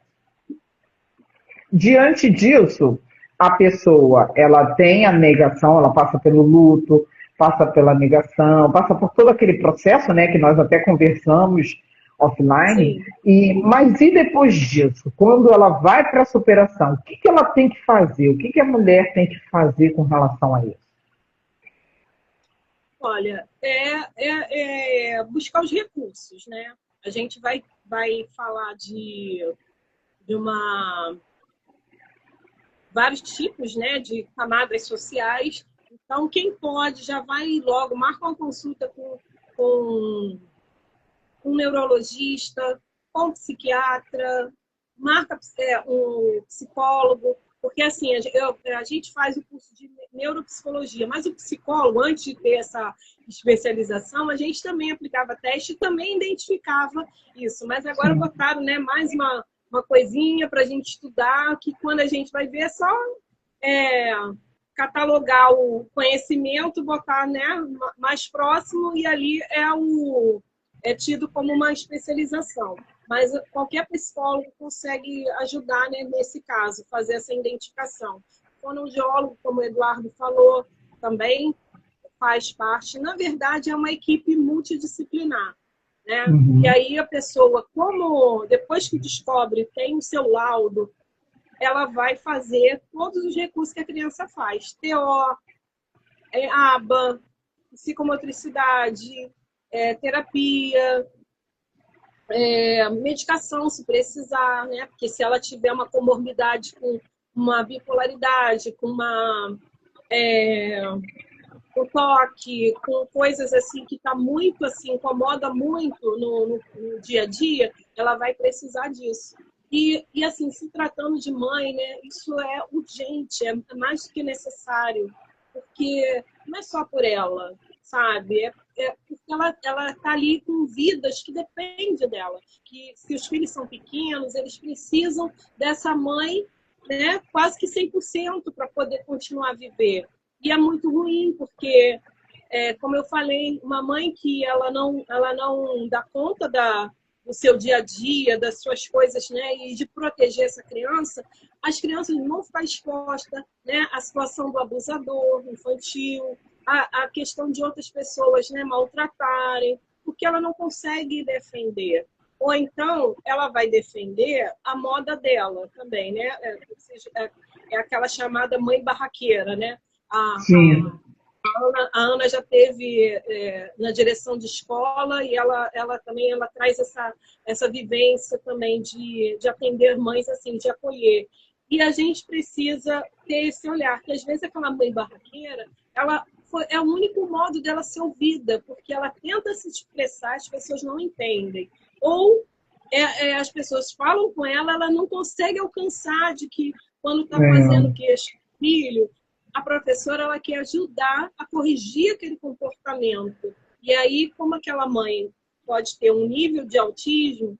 Diante disso, a pessoa, ela tem a negação, ela passa pelo luto, passa pela negação, passa por todo aquele processo, né, que nós até conversamos offline. Sim. Mas e depois disso, quando ela vai para a superação, o que, que ela tem que fazer? O que, que a mulher tem que fazer com relação a isso? Olha, buscar os recursos, né? A gente vai falar de vários tipos, né, de camadas sociais. Então, quem pode já vai logo, marca uma consulta com um neurologista, com um psiquiatra, marca um psicólogo, porque assim, a gente faz o curso de neuropsicologia, mas o psicólogo, antes de ter essa especialização, a gente também aplicava teste e também identificava isso. Mas agora Sim. botaram, né, mais uma coisinha para a gente estudar, que quando a gente vai ver é só catalogar o conhecimento, botar, né, mais próximo e ali é tido como uma especialização. Mas qualquer psicólogo consegue ajudar, né, nesse caso, fazer essa identificação. Fonoaudiólogo, como o Eduardo falou, também faz parte. Na verdade, é uma equipe multidisciplinar, né? E Uhum. aí a pessoa, como depois que descobre, tem o seu laudo, ela vai fazer todos os recursos que a criança faz. TO, ABA, psicomotricidade, terapia, medicação, se precisar, né? Porque se ela tiver uma comorbidade com uma bipolaridade, com toque, com coisas assim que tá muito assim, incomoda muito no dia a dia, ela vai precisar disso. E assim, se tratando de mãe, né, isso é urgente, é mais do que necessário, porque não é só por ela, sabe? Porque ela tá ali com vidas que dependem dela. Que se os filhos são pequenos, eles precisam dessa mãe, né, quase que 100% para poder continuar a viver. E é muito ruim, porque, como eu falei, uma mãe que ela não dá conta do seu dia a dia, das suas coisas, né, e de proteger essa criança, as crianças vão ficar expostas, né, à situação do abusador infantil, a questão de outras pessoas, né, maltratarem, porque ela não consegue defender. Ou então, ela vai defender a moda dela também, né? É aquela chamada mãe barraqueira, né? A, Sim. A Ana já teve na direção de escola e ela também traz essa vivência também de atender mães, assim, de acolher. E a gente precisa ter esse olhar, que às vezes aquela mãe barraqueira, é o único modo dela ser ouvida, porque ela tenta se expressar, as pessoas não entendem. Ou as pessoas falam com ela não consegue alcançar de que quando está fazendo queixa do filho, a professora ela quer ajudar a corrigir aquele comportamento. E aí, como aquela mãe pode ter um nível de autismo,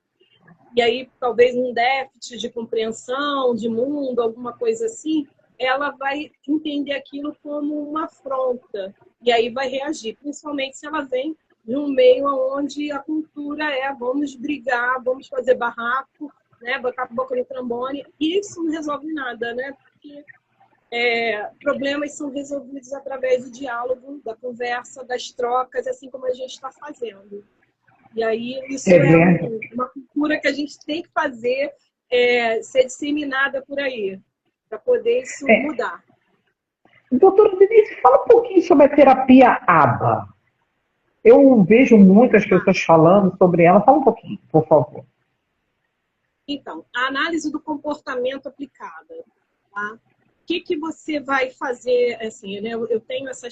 e aí talvez um déficit de compreensão de mundo, alguma coisa assim, ela vai entender aquilo como uma afronta. E aí vai reagir, principalmente se ela vem de um meio onde a cultura vamos brigar, vamos fazer barraco, né, botar a boca no trombone. E isso não resolve nada, né? Porque problemas são resolvidos através do diálogo, da conversa, das trocas, assim como a gente está fazendo. E aí isso uma cultura que a gente tem que fazer ser disseminada por aí, para poder isso mudar. Doutora Denise, fala um pouquinho sobre a terapia ABA. Eu vejo muitas pessoas falando sobre ela. Fala um pouquinho, por favor. Então, a análise do comportamento aplicada, tá? O que você vai fazer, assim, né? Eu tenho essa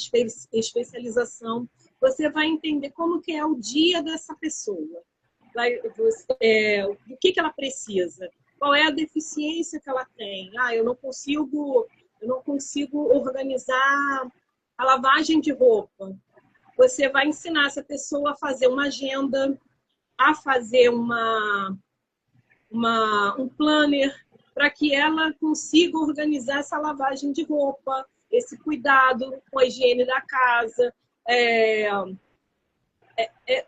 especialização, você vai entender como que é o dia dessa pessoa, o que ela precisa, qual é a deficiência que ela tem. Eu não consigo organizar a lavagem de roupa. Você vai ensinar essa pessoa a fazer uma agenda, a fazer um planner, para que ela consiga organizar essa lavagem de roupa, esse cuidado com a higiene da casa.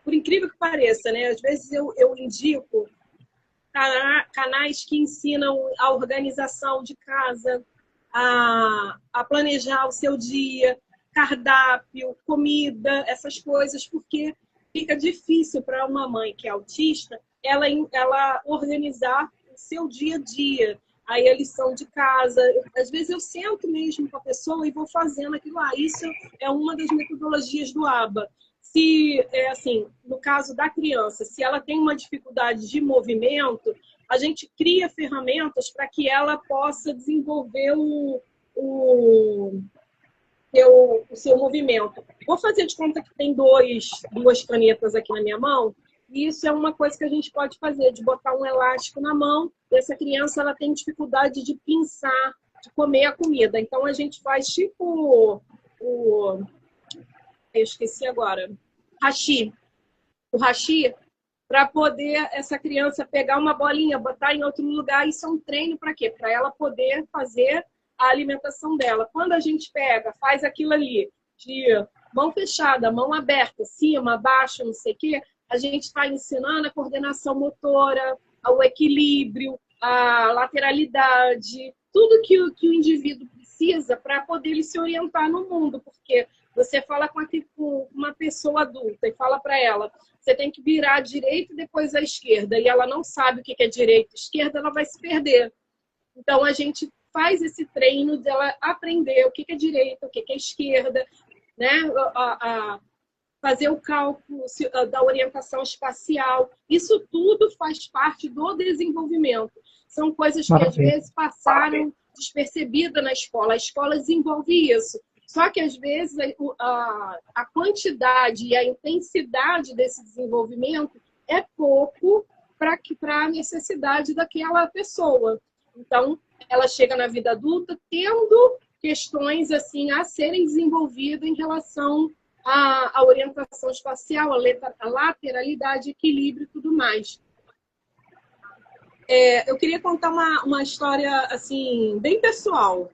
Por incrível que pareça, né? Às vezes eu indico canais que ensinam a organização de casa, a planejar o seu dia, cardápio, comida, essas coisas, porque fica difícil para uma mãe que é autista ela organizar seu dia a dia, aí a lição de casa. Às vezes eu sento mesmo com a pessoa e vou fazendo aquilo lá. Isso é uma das metodologias do ABA. Se, assim, no caso da criança, se ela tem uma dificuldade de movimento, a gente cria ferramentas para que ela possa desenvolver o seu movimento. Vou fazer de conta que tem duas canetas aqui na minha mão. E isso é uma coisa que a gente pode fazer, de botar um elástico na mão. E essa criança ela tem dificuldade de pinçar, de comer a comida. Então a gente faz tipo eu esqueci agora. Hashi. O hashi, para poder essa criança pegar uma bolinha, botar em outro lugar. Isso é um treino para quê? Para ela poder fazer a alimentação dela. Quando a gente faz aquilo ali, de mão fechada, mão aberta, cima, baixo, não sei o quê, a gente está ensinando a coordenação motora, o equilíbrio, a lateralidade, tudo que o indivíduo precisa para poder ele se orientar no mundo. Porque você fala com uma pessoa adulta e fala para ela, você tem que virar à direita e depois à esquerda, e ela não sabe o que é direita e esquerda, ela vai se perder. Então, a gente faz esse treino dela aprender o que é direita, o que é esquerda, né? Fazer o cálculo da orientação espacial. Isso tudo faz parte do desenvolvimento. São coisas que, às vezes, passaram despercebidas na escola. A escola desenvolve isso. Só que, às vezes, a quantidade e a intensidade desse desenvolvimento é pouco para a necessidade daquela pessoa. Então, ela chega na vida adulta tendo questões assim a serem desenvolvidas em relação à orientação espacial, a lateralidade, equilíbrio e tudo mais. Eu queria contar uma história assim bem pessoal.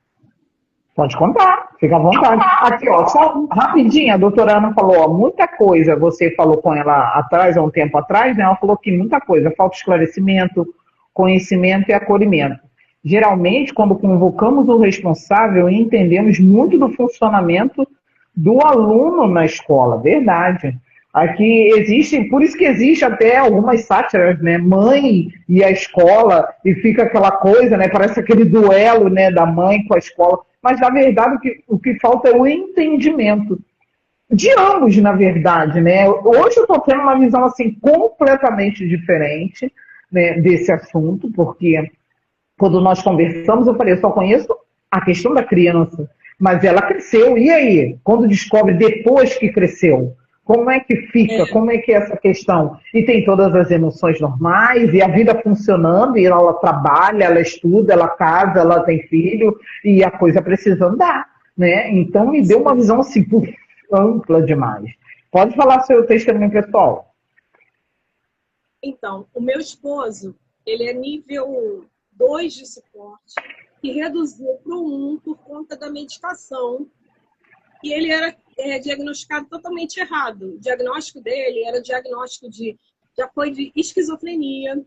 Pode contar, fica à vontade. Aqui, ó, só rapidinho, a doutora Ana falou, ó, muita coisa, você falou com ela há um tempo atrás, né? Ela falou que muita coisa, falta esclarecimento, conhecimento e acolhimento. Geralmente, quando convocamos o responsável, entendemos muito do funcionamento do aluno na escola, verdade. Aqui existem, por isso que existe até algumas sátiras, né? Mãe e a escola, e fica aquela coisa, né? Parece aquele duelo, né, da mãe com a escola. Mas, na verdade, o que falta é o entendimento de ambos, na verdade, né? Hoje eu estou tendo uma visão assim completamente diferente, né, desse assunto, porque quando nós conversamos, eu falei, eu só conheço a questão da criança, mas ela cresceu, e aí? Quando descobre depois que cresceu, como é que fica? Como é que é essa questão? E tem todas as emoções normais, e a vida funcionando, e ela trabalha, ela estuda, ela casa, ela tem filho, e a coisa precisa andar, né? Então me deu uma visão assim, ampla demais. Pode falar seu testemunho pessoal. Então, o meu esposo, ele é nível 2 de suporte e reduziu para o 1 por conta da medicação. E ele era diagnosticado totalmente errado. O diagnóstico dele era diagnóstico já foi de esquizofrenia,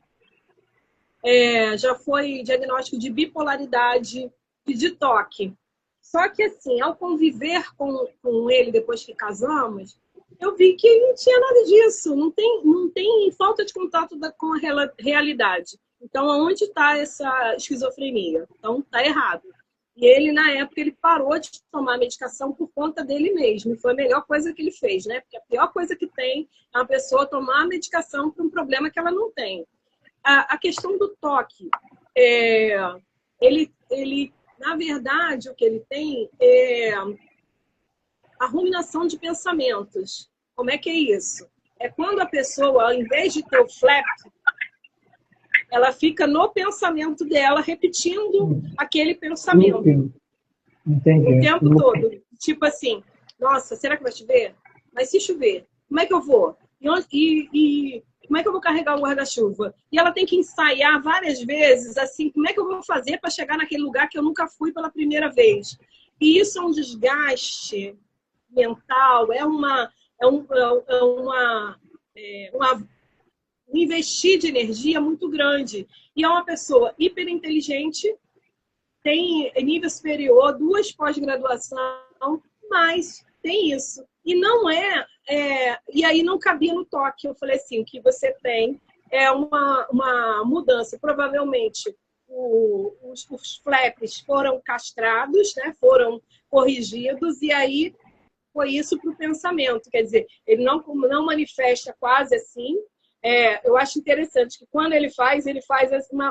já foi diagnóstico de bipolaridade e de toque. Só que, assim, ao conviver com ele depois que casamos, eu vi que não tinha nada disso. Não tem falta de contato com a realidade. Então, onde está essa esquizofrenia? Então, está errado. E ele, na época, ele parou de tomar a medicação por conta dele mesmo. E foi a melhor coisa que ele fez, né? Porque a pior coisa que tem é uma pessoa tomar a medicação para um problema que ela não tem. A questão do toque, ele, na verdade, o que ele tem é a ruminação de pensamentos. Como é que é isso? É quando a pessoa, ao invés de ter o flap, ela fica no pensamento dela, repetindo aquele pensamento. Entendi. O tempo todo. Tipo assim, nossa, será que vai chover? Mas se chover, como é que eu vou? E como é que eu vou carregar o guarda-chuva? E ela tem que ensaiar várias vezes, assim, como é que eu vou fazer para chegar naquele lugar que eu nunca fui pela primeira vez? E isso é um desgaste mental, um investir de energia muito grande. E é uma pessoa hiperinteligente, tem nível superior, 2 pós-graduação, mas tem isso. E não e aí não cabia no toque. Eu falei assim, o que você tem é uma mudança. Provavelmente os flaps foram castrados, né? Foram corrigidos, e aí foi isso para o pensamento. Quer dizer, ele não manifesta quase assim. Eu acho interessante que quando ele faz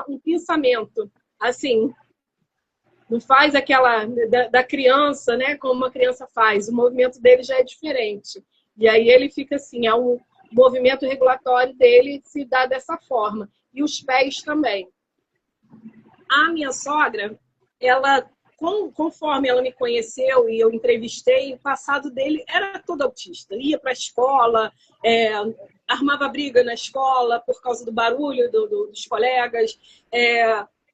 um pensamento, assim, não faz aquela da criança, né? Como uma criança faz. O movimento dele já é diferente. E aí ele fica assim, o movimento regulatório dele se dá dessa forma. E os pés também. A minha sogra, ela, conforme ela me conheceu e eu entrevistei, o passado dele era todo autista. Ia para a escola, armava briga na escola por causa do barulho dos colegas,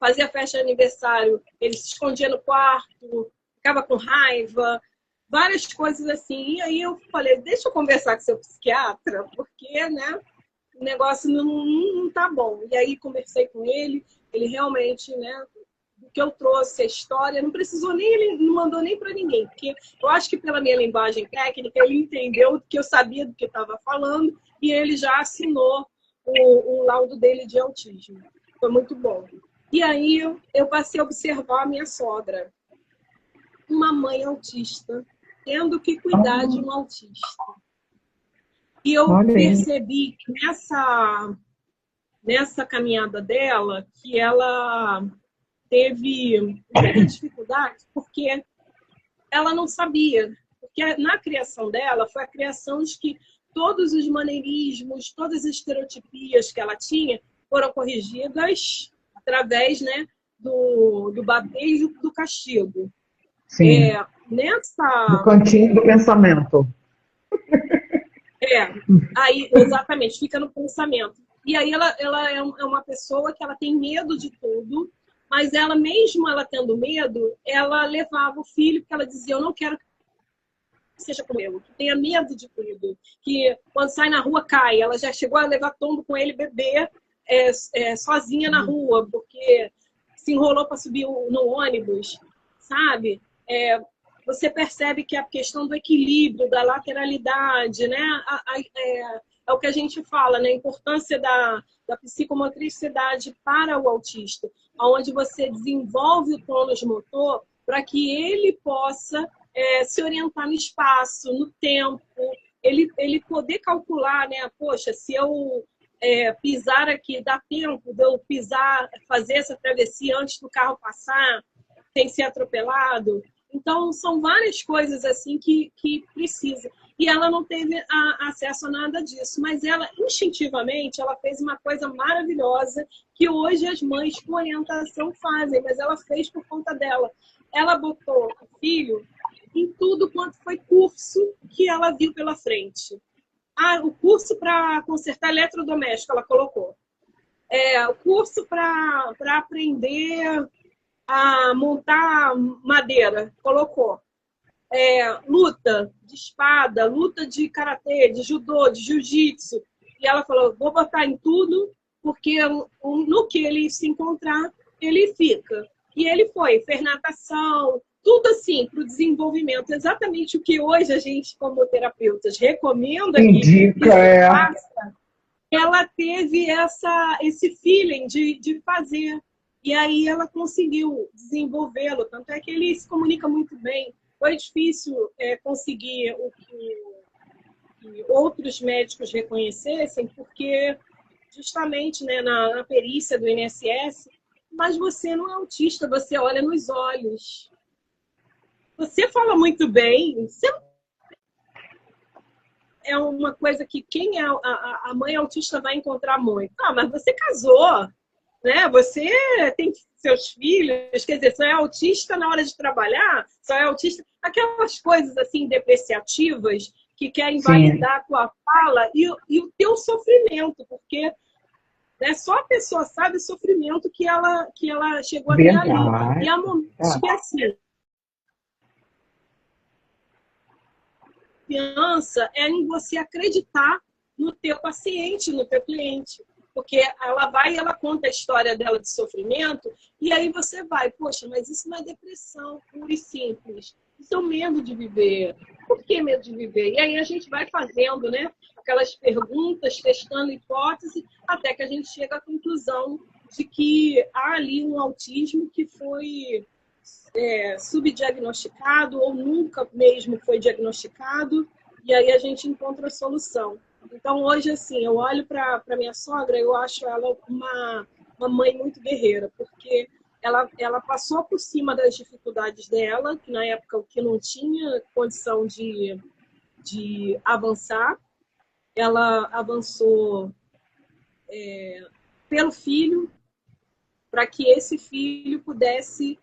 fazia festa de aniversário, ele se escondia no quarto, ficava com raiva, várias coisas assim. E aí eu falei, deixa eu conversar com seu psiquiatra, porque, né, o negócio não tá bom. E aí conversei com ele realmente, né, do que eu trouxe, a história, não precisou nem, ele não mandou nem para ninguém, porque eu acho que pela minha linguagem técnica, ele entendeu que eu sabia do que estava falando e ele já assinou o laudo dele de autismo. Foi muito bom. E aí eu passei a observar a minha sogra, uma mãe autista, tendo que cuidar de um autista. E eu percebi que nessa caminhada dela, que ela teve muita dificuldade, porque ela não sabia. Porque na criação dela, foi a criação de que todos os maneirismos, todas as estereotipias que ela tinha foram corrigidas através, né, do bater e do castigo. Sim. No cantinho do pensamento. Aí, exatamente, fica no pensamento. E aí ela é uma pessoa que ela tem medo de tudo, mas ela, mesmo ela tendo medo, ela levava o filho, porque ela dizia, eu não quero que seja comigo, que tenha medo de tudo, que quando sai na rua cai. Ela já chegou a levar tombo com ele, bebê, sozinha na rua, porque se enrolou para subir no ônibus, sabe? você percebe que a questão do equilíbrio, da lateralidade, né? É o que a gente fala, né? A importância da psicomotricidade para o autista, onde você desenvolve o tônus motor para que ele possa se orientar no espaço, no tempo, ele poder calcular, né? Poxa, se eu pisar aqui, dá tempo de eu pisar, fazer essa travessia antes do carro passar, sem ser atropelado. Então, são várias coisas assim que precisa. E ela não teve acesso a nada disso. Mas ela, instintivamente, ela fez uma coisa maravilhosa que hoje as mães com orientação fazem, mas ela fez por conta dela. Ela botou o filho em tudo quanto foi curso que ela viu pela frente. O curso para consertar eletrodoméstico, ela colocou. O curso para aprender a montar madeira, colocou. Luta de espada, luta de karatê, de judô, de jiu-jitsu. E ela falou, vou botar em tudo, porque no que ele se encontrar, ele fica. E ele fez natação, tudo assim, para o desenvolvimento. Exatamente o que hoje a gente, como terapeutas, recomenda que faça. Ela teve esse feeling de fazer. E aí ela conseguiu desenvolvê-lo. Tanto é que ele se comunica muito bem. Foi difícil conseguir o que outros médicos reconhecessem, porque justamente, né, na perícia do INSS, mas você não é autista, você olha nos olhos. Você fala muito bem. É uma coisa que quem é a mãe autista vai encontrar muito. Mas você casou, né? Você tem seus filhos, quer dizer, só é autista na hora de trabalhar, só é autista. Aquelas coisas assim depreciativas que quer invalidar a tua fala e o teu sofrimento, porque só a pessoa sabe o sofrimento que ela chegou a ter ali. E há momentos que é assim. Confiança é em você acreditar no teu paciente, no teu cliente. Porque ela conta a história dela de sofrimento e aí você vai, poxa, mas isso não é depressão pura e simples. Isso é o medo de viver. Por que medo de viver? E aí a gente vai fazendo, né, aquelas perguntas, testando hipótese, até que a gente chega à conclusão de que há ali um autismo que foi subdiagnosticado ou nunca mesmo foi diagnosticado, e aí a gente encontra a solução. Então, hoje, assim, eu olho para minha sogra, eu acho ela uma mãe muito guerreira, porque ela passou por cima das dificuldades dela, que na época o que não tinha condição de avançar, ela avançou pelo filho, para que esse filho pudesse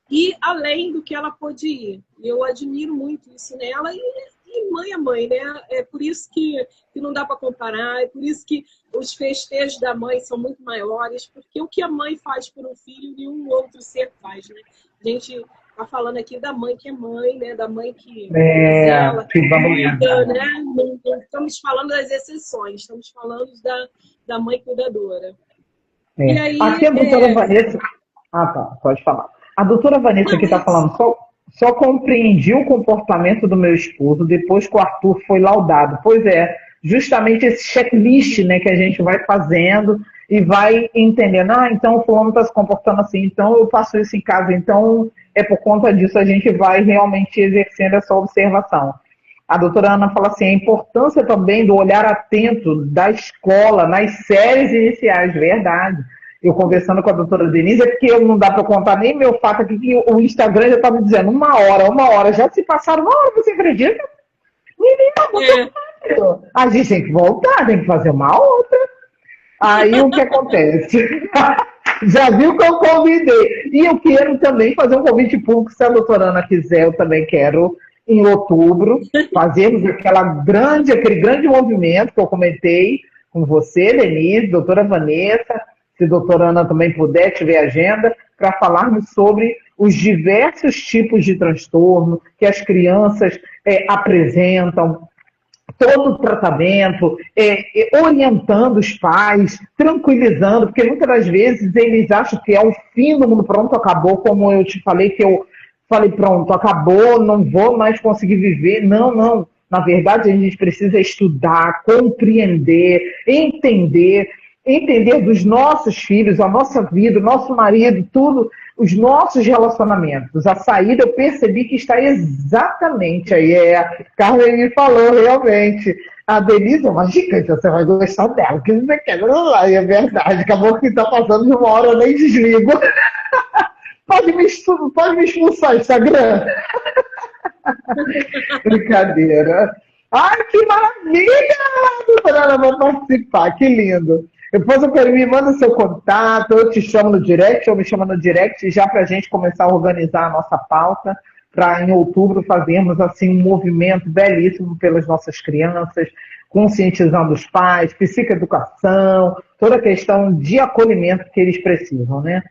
ir além do que ela pôde ir. E eu admiro muito isso nela, e mãe é mãe, né? É por isso que não dá para comparar, é por isso que os festejos da mãe são muito maiores, porque o que a mãe faz por um filho, nenhum outro ser faz, né? A gente está falando aqui da mãe que é mãe, né? Da mãe que ela cuida, né? Não estamos falando das exceções, estamos falando da mãe cuidadora. E aí, aqui a doutora Vanessa... tá, pode falar. A doutora Vanessa aqui está falando, só compreendi o comportamento do meu esposo depois que o Arthur foi laudado. Pois é, justamente esse checklist, né, que a gente vai fazendo e vai entendendo. Então o fulano está se comportando assim, então eu faço isso em casa, então é por conta disso a gente vai realmente exercendo essa observação. A doutora Ana fala assim, a importância também do olhar atento da escola nas séries iniciais, verdade. Eu conversando com a doutora Denise, é porque não dá para contar nem meu fato aqui, que o Instagram já estava dizendo uma hora, já se passaram uma hora, você acredita? Menina, a gente tem que voltar, tem que fazer uma outra. Aí o que acontece? Já viu que eu convidei. E eu quero também fazer um convite público, se a doutora Ana quiser, eu também quero, em outubro, fazermos aquele grande movimento que eu comentei com você, Denise, doutora Vanessa, se a doutora Ana também puder, tiver agenda, para falarmos sobre os diversos tipos de transtorno que as crianças apresentam, todo o tratamento, orientando os pais, tranquilizando, porque muitas das vezes eles acham que é o fim do mundo, pronto, acabou, como eu te falei, que eu falei, pronto, acabou, não vou mais conseguir viver. Não, não. Na verdade, a gente precisa estudar, compreender, entender dos nossos filhos, a nossa vida, o nosso marido, tudo, os nossos relacionamentos. A saída eu percebi que está exatamente aí. Carmen me falou realmente. A Denise é uma gigante, você vai gostar dela. O que você quer? E é verdade, acabou que está passando de uma hora, eu nem desligo. Pode me expulsar, Instagram. Brincadeira. Ai, que maravilha! Doutora Ana, vou participar, que lindo. Depois eu quero, me manda seu contato, eu te chamo no direct, ou me chama no direct, já para a gente começar a organizar a nossa pauta, para em outubro fazermos assim um movimento belíssimo pelas nossas crianças, conscientizando os pais, psicoeducação, toda a questão de acolhimento que eles precisam, né?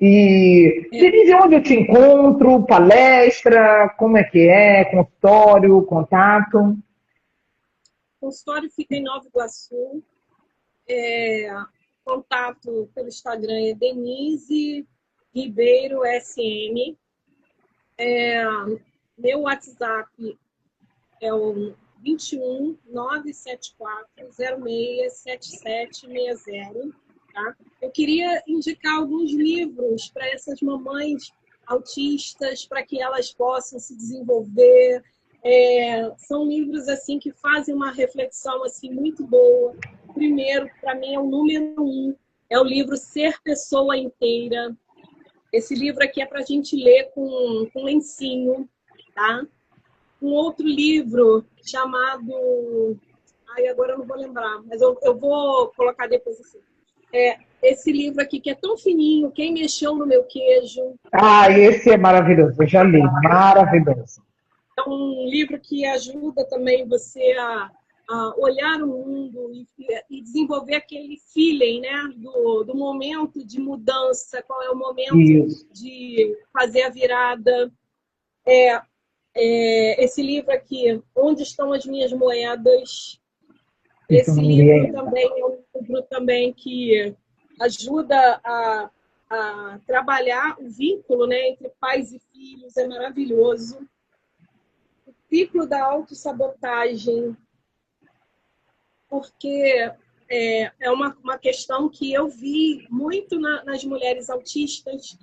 E Denise, onde eu te encontro? Palestra? Como é? Consultório? Contato? O consultório fica em Nova Iguaçu. Contato pelo Instagram é Denise Ribeiro SM. Meu WhatsApp é o 21 974 06 7760. Tá? Eu queria indicar alguns livros para essas mamães autistas, para que elas possam se desenvolver. São livros assim que fazem uma reflexão assim muito boa. Primeiro, para mim, é o número 1, é o livro Ser Pessoa Inteira. Esse livro aqui é para a gente ler com lencinho, tá? Um outro livro chamado... agora eu não vou lembrar, mas eu vou colocar depois assim. Esse livro aqui, que é tão fininho, Quem Mexeu no Meu Queijo. Esse é maravilhoso, eu já li, maravilhoso. É um livro que ajuda também você a olhar o mundo e desenvolver aquele feeling, né, do momento de mudança, qual é o momento de fazer a virada. Esse livro aqui, Onde Estão as Minhas Moedas? Esse livro também é um livro também que ajuda a trabalhar o vínculo, né, entre pais e filhos, é maravilhoso. O Ciclo da Autossabotagem, porque é uma questão que eu vi muito nas mulheres autistas,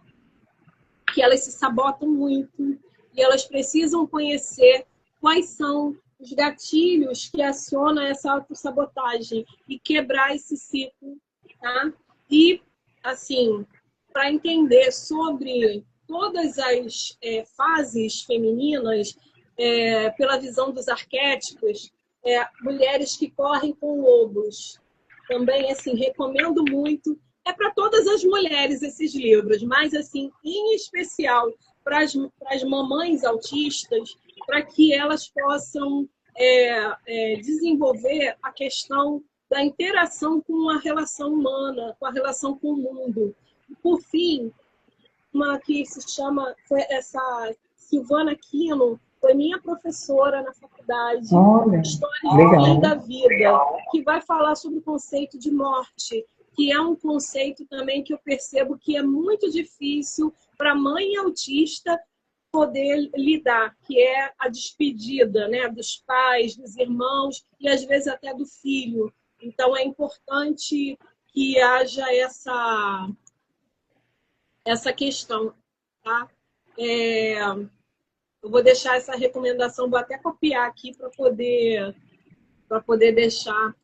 que elas se sabotam muito e elas precisam conhecer quais são os gatilhos que acionam essa autossabotagem e quebrar esse ciclo, tá? E, assim, para entender sobre todas as fases femininas, pela visão dos arquétipos, Mulheres que Correm com Lobos. Também, assim, recomendo muito. É para todas as mulheres esses livros, mas, assim, em especial para as mamães autistas, para que elas possam desenvolver a questão da interação com a relação humana, com a relação com o mundo. E, por fim, uma que se chama, foi essa Silvana Aquino, foi minha professora na faculdade, História da Vida, que vai falar sobre o conceito de morte, que é um conceito também que eu percebo que é muito difícil para a mãe autista poder lidar, que é a despedida, né, dos pais, dos irmãos e às vezes até do filho. Então é importante que haja essa questão, tá? Eu vou deixar essa recomendação, vou até copiar aqui para poder deixar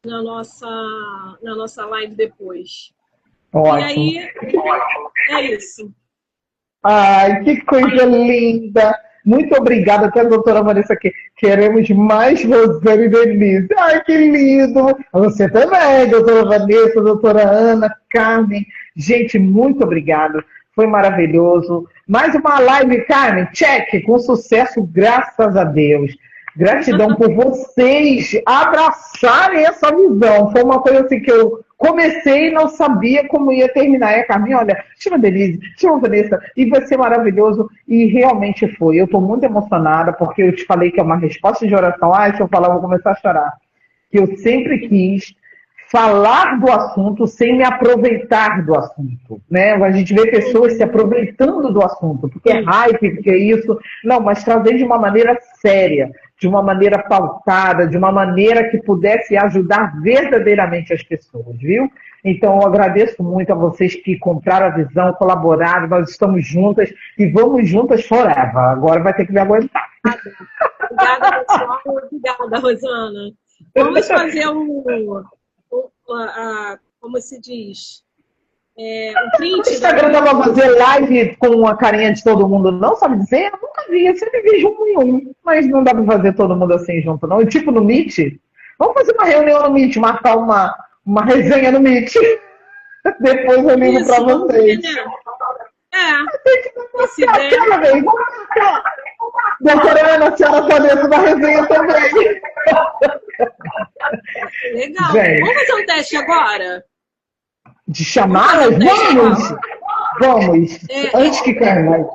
na nossa live depois. Ótimo. E aí, é isso. Ai, que coisa linda! Muito obrigada, até a doutora Vanessa aqui. Queremos mais Rosane e Denise. Ai, que lindo! Você também, doutora Vanessa, doutora Ana, Carmen. Gente, muito obrigado. Foi maravilhoso. Mais uma live, Carmen, check, com sucesso, graças a Deus. Gratidão por vocês abraçarem essa visão. Foi uma coisa assim que eu comecei e não sabia como ia terminar. Carmen, olha, chama a Denise, chama a Vanessa, e vai ser maravilhoso. E realmente foi. Eu estou muito emocionada, porque eu te falei que é uma resposta de oração. Se eu falar, eu vou começar a chorar. Que eu sempre quis falar do assunto sem me aproveitar do assunto, né? A gente vê pessoas se aproveitando do assunto, porque é hype, porque é isso. Não, mas trazer de uma maneira séria, de uma maneira pautada, de uma maneira que pudesse ajudar verdadeiramente as pessoas, viu? Então, eu agradeço muito a vocês que compraram a visão, colaboraram, nós estamos juntas e vamos juntas forever. Agora vai ter que me aguentar. Obrigada, pessoal. Obrigada, Rosana. Vamos fazer como se diz? Um print. O Instagram dá pra fazer live com a carinha de todo mundo, não sabe dizer? Eu nunca vi, eu sempre vejo um em um, mas não dá pra fazer todo mundo assim junto, não. E tipo no Meet, vamos fazer uma reunião no Meet, marcar uma resenha no Meet. Depois eu ligo pra vocês. Esse ideia. Doutora Ana, a senhora tá dentro da resenha também. Legal. Gente. Vamos fazer um teste agora? De chamadas? Vamos. Antes que caia mais.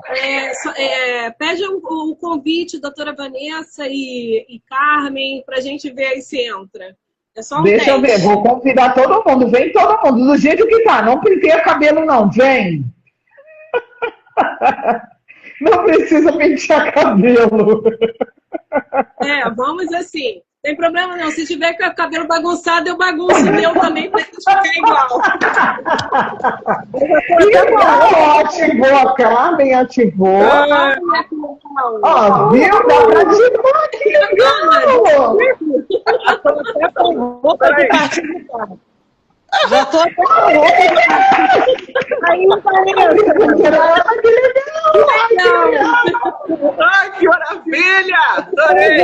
Pede o convite, doutora Vanessa e Carmen, pra gente ver aí se entra. É só um Deixa teste. eu ver, vou convidar todo mundo. Vem todo mundo, do jeito que tá. Não penteia cabelo, não. Vem. Não precisa pentear cabelo. Vamos assim. Tem problema não. Se tiver com o cabelo bagunçado, eu bagunço o meu também pra gente ficar igual. Ativou a Carmen, ativou. Ó, viu? Dá pra ativar aqui. Até com roupa de participar. Já tô até com roupa de participar. Aí, Ai, que maravilha! Adorei!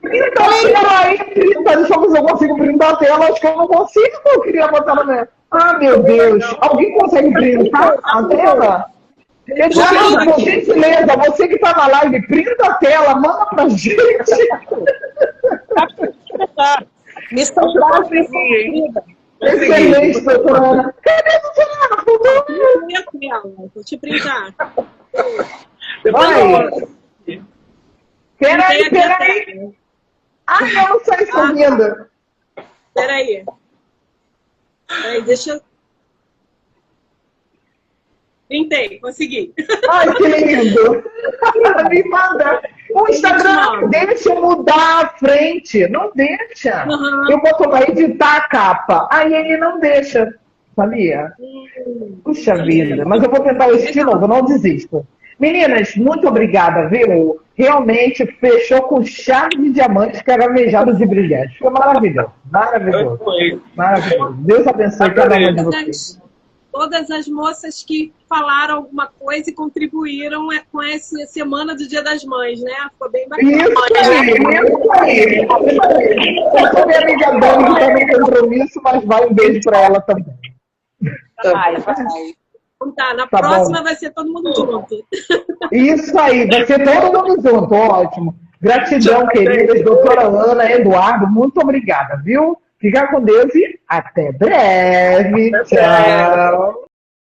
Deixa eu ver se eu consigo brindar a tela. Acho que eu não consigo, eu queria botar na minha. Ah, meu Deus! Alguém consegue brindar a tela? Eduardo, por gentileza, você que tá na live, printa a tela, manda pra gente. Me soltar, precisa. Excelente, doutora Ana. Cadê a doutora Ana? Vou te printar. Vai. Peraí. Ah, não sai escondendo. Peraí, deixa eu... Printei, consegui. Ai, que lindo. Me manda. O Instagram deixa eu mudar a frente. Não deixa. Eu vou tomar editar a capa. Aí ele não deixa. Sabia? Puxa vida. Mas eu vou tentar isso de novo. Não desisto. Meninas, muito obrigada, viu? Realmente fechou com chave de diamantes caravejados e brilhantes. Foi maravilhoso. Maravilhoso. Maravilhoso. Deus abençoe cada uma de vocês. Todas as moças que falaram alguma coisa e contribuíram com essa semana do Dia das Mães, né? Ficou bem bacana. Isso aí. Eu sou minha amiga Dani, que está no compromisso, mas vai um beijo para ela também. Vai. Então tá, na próxima vai ser todo mundo junto. Isso aí, vai ser todo mundo junto, ótimo. Gratidão, queridas, doutora Ana, Eduardo, muito obrigada, viu? Fica com Deus e até breve. Tchau.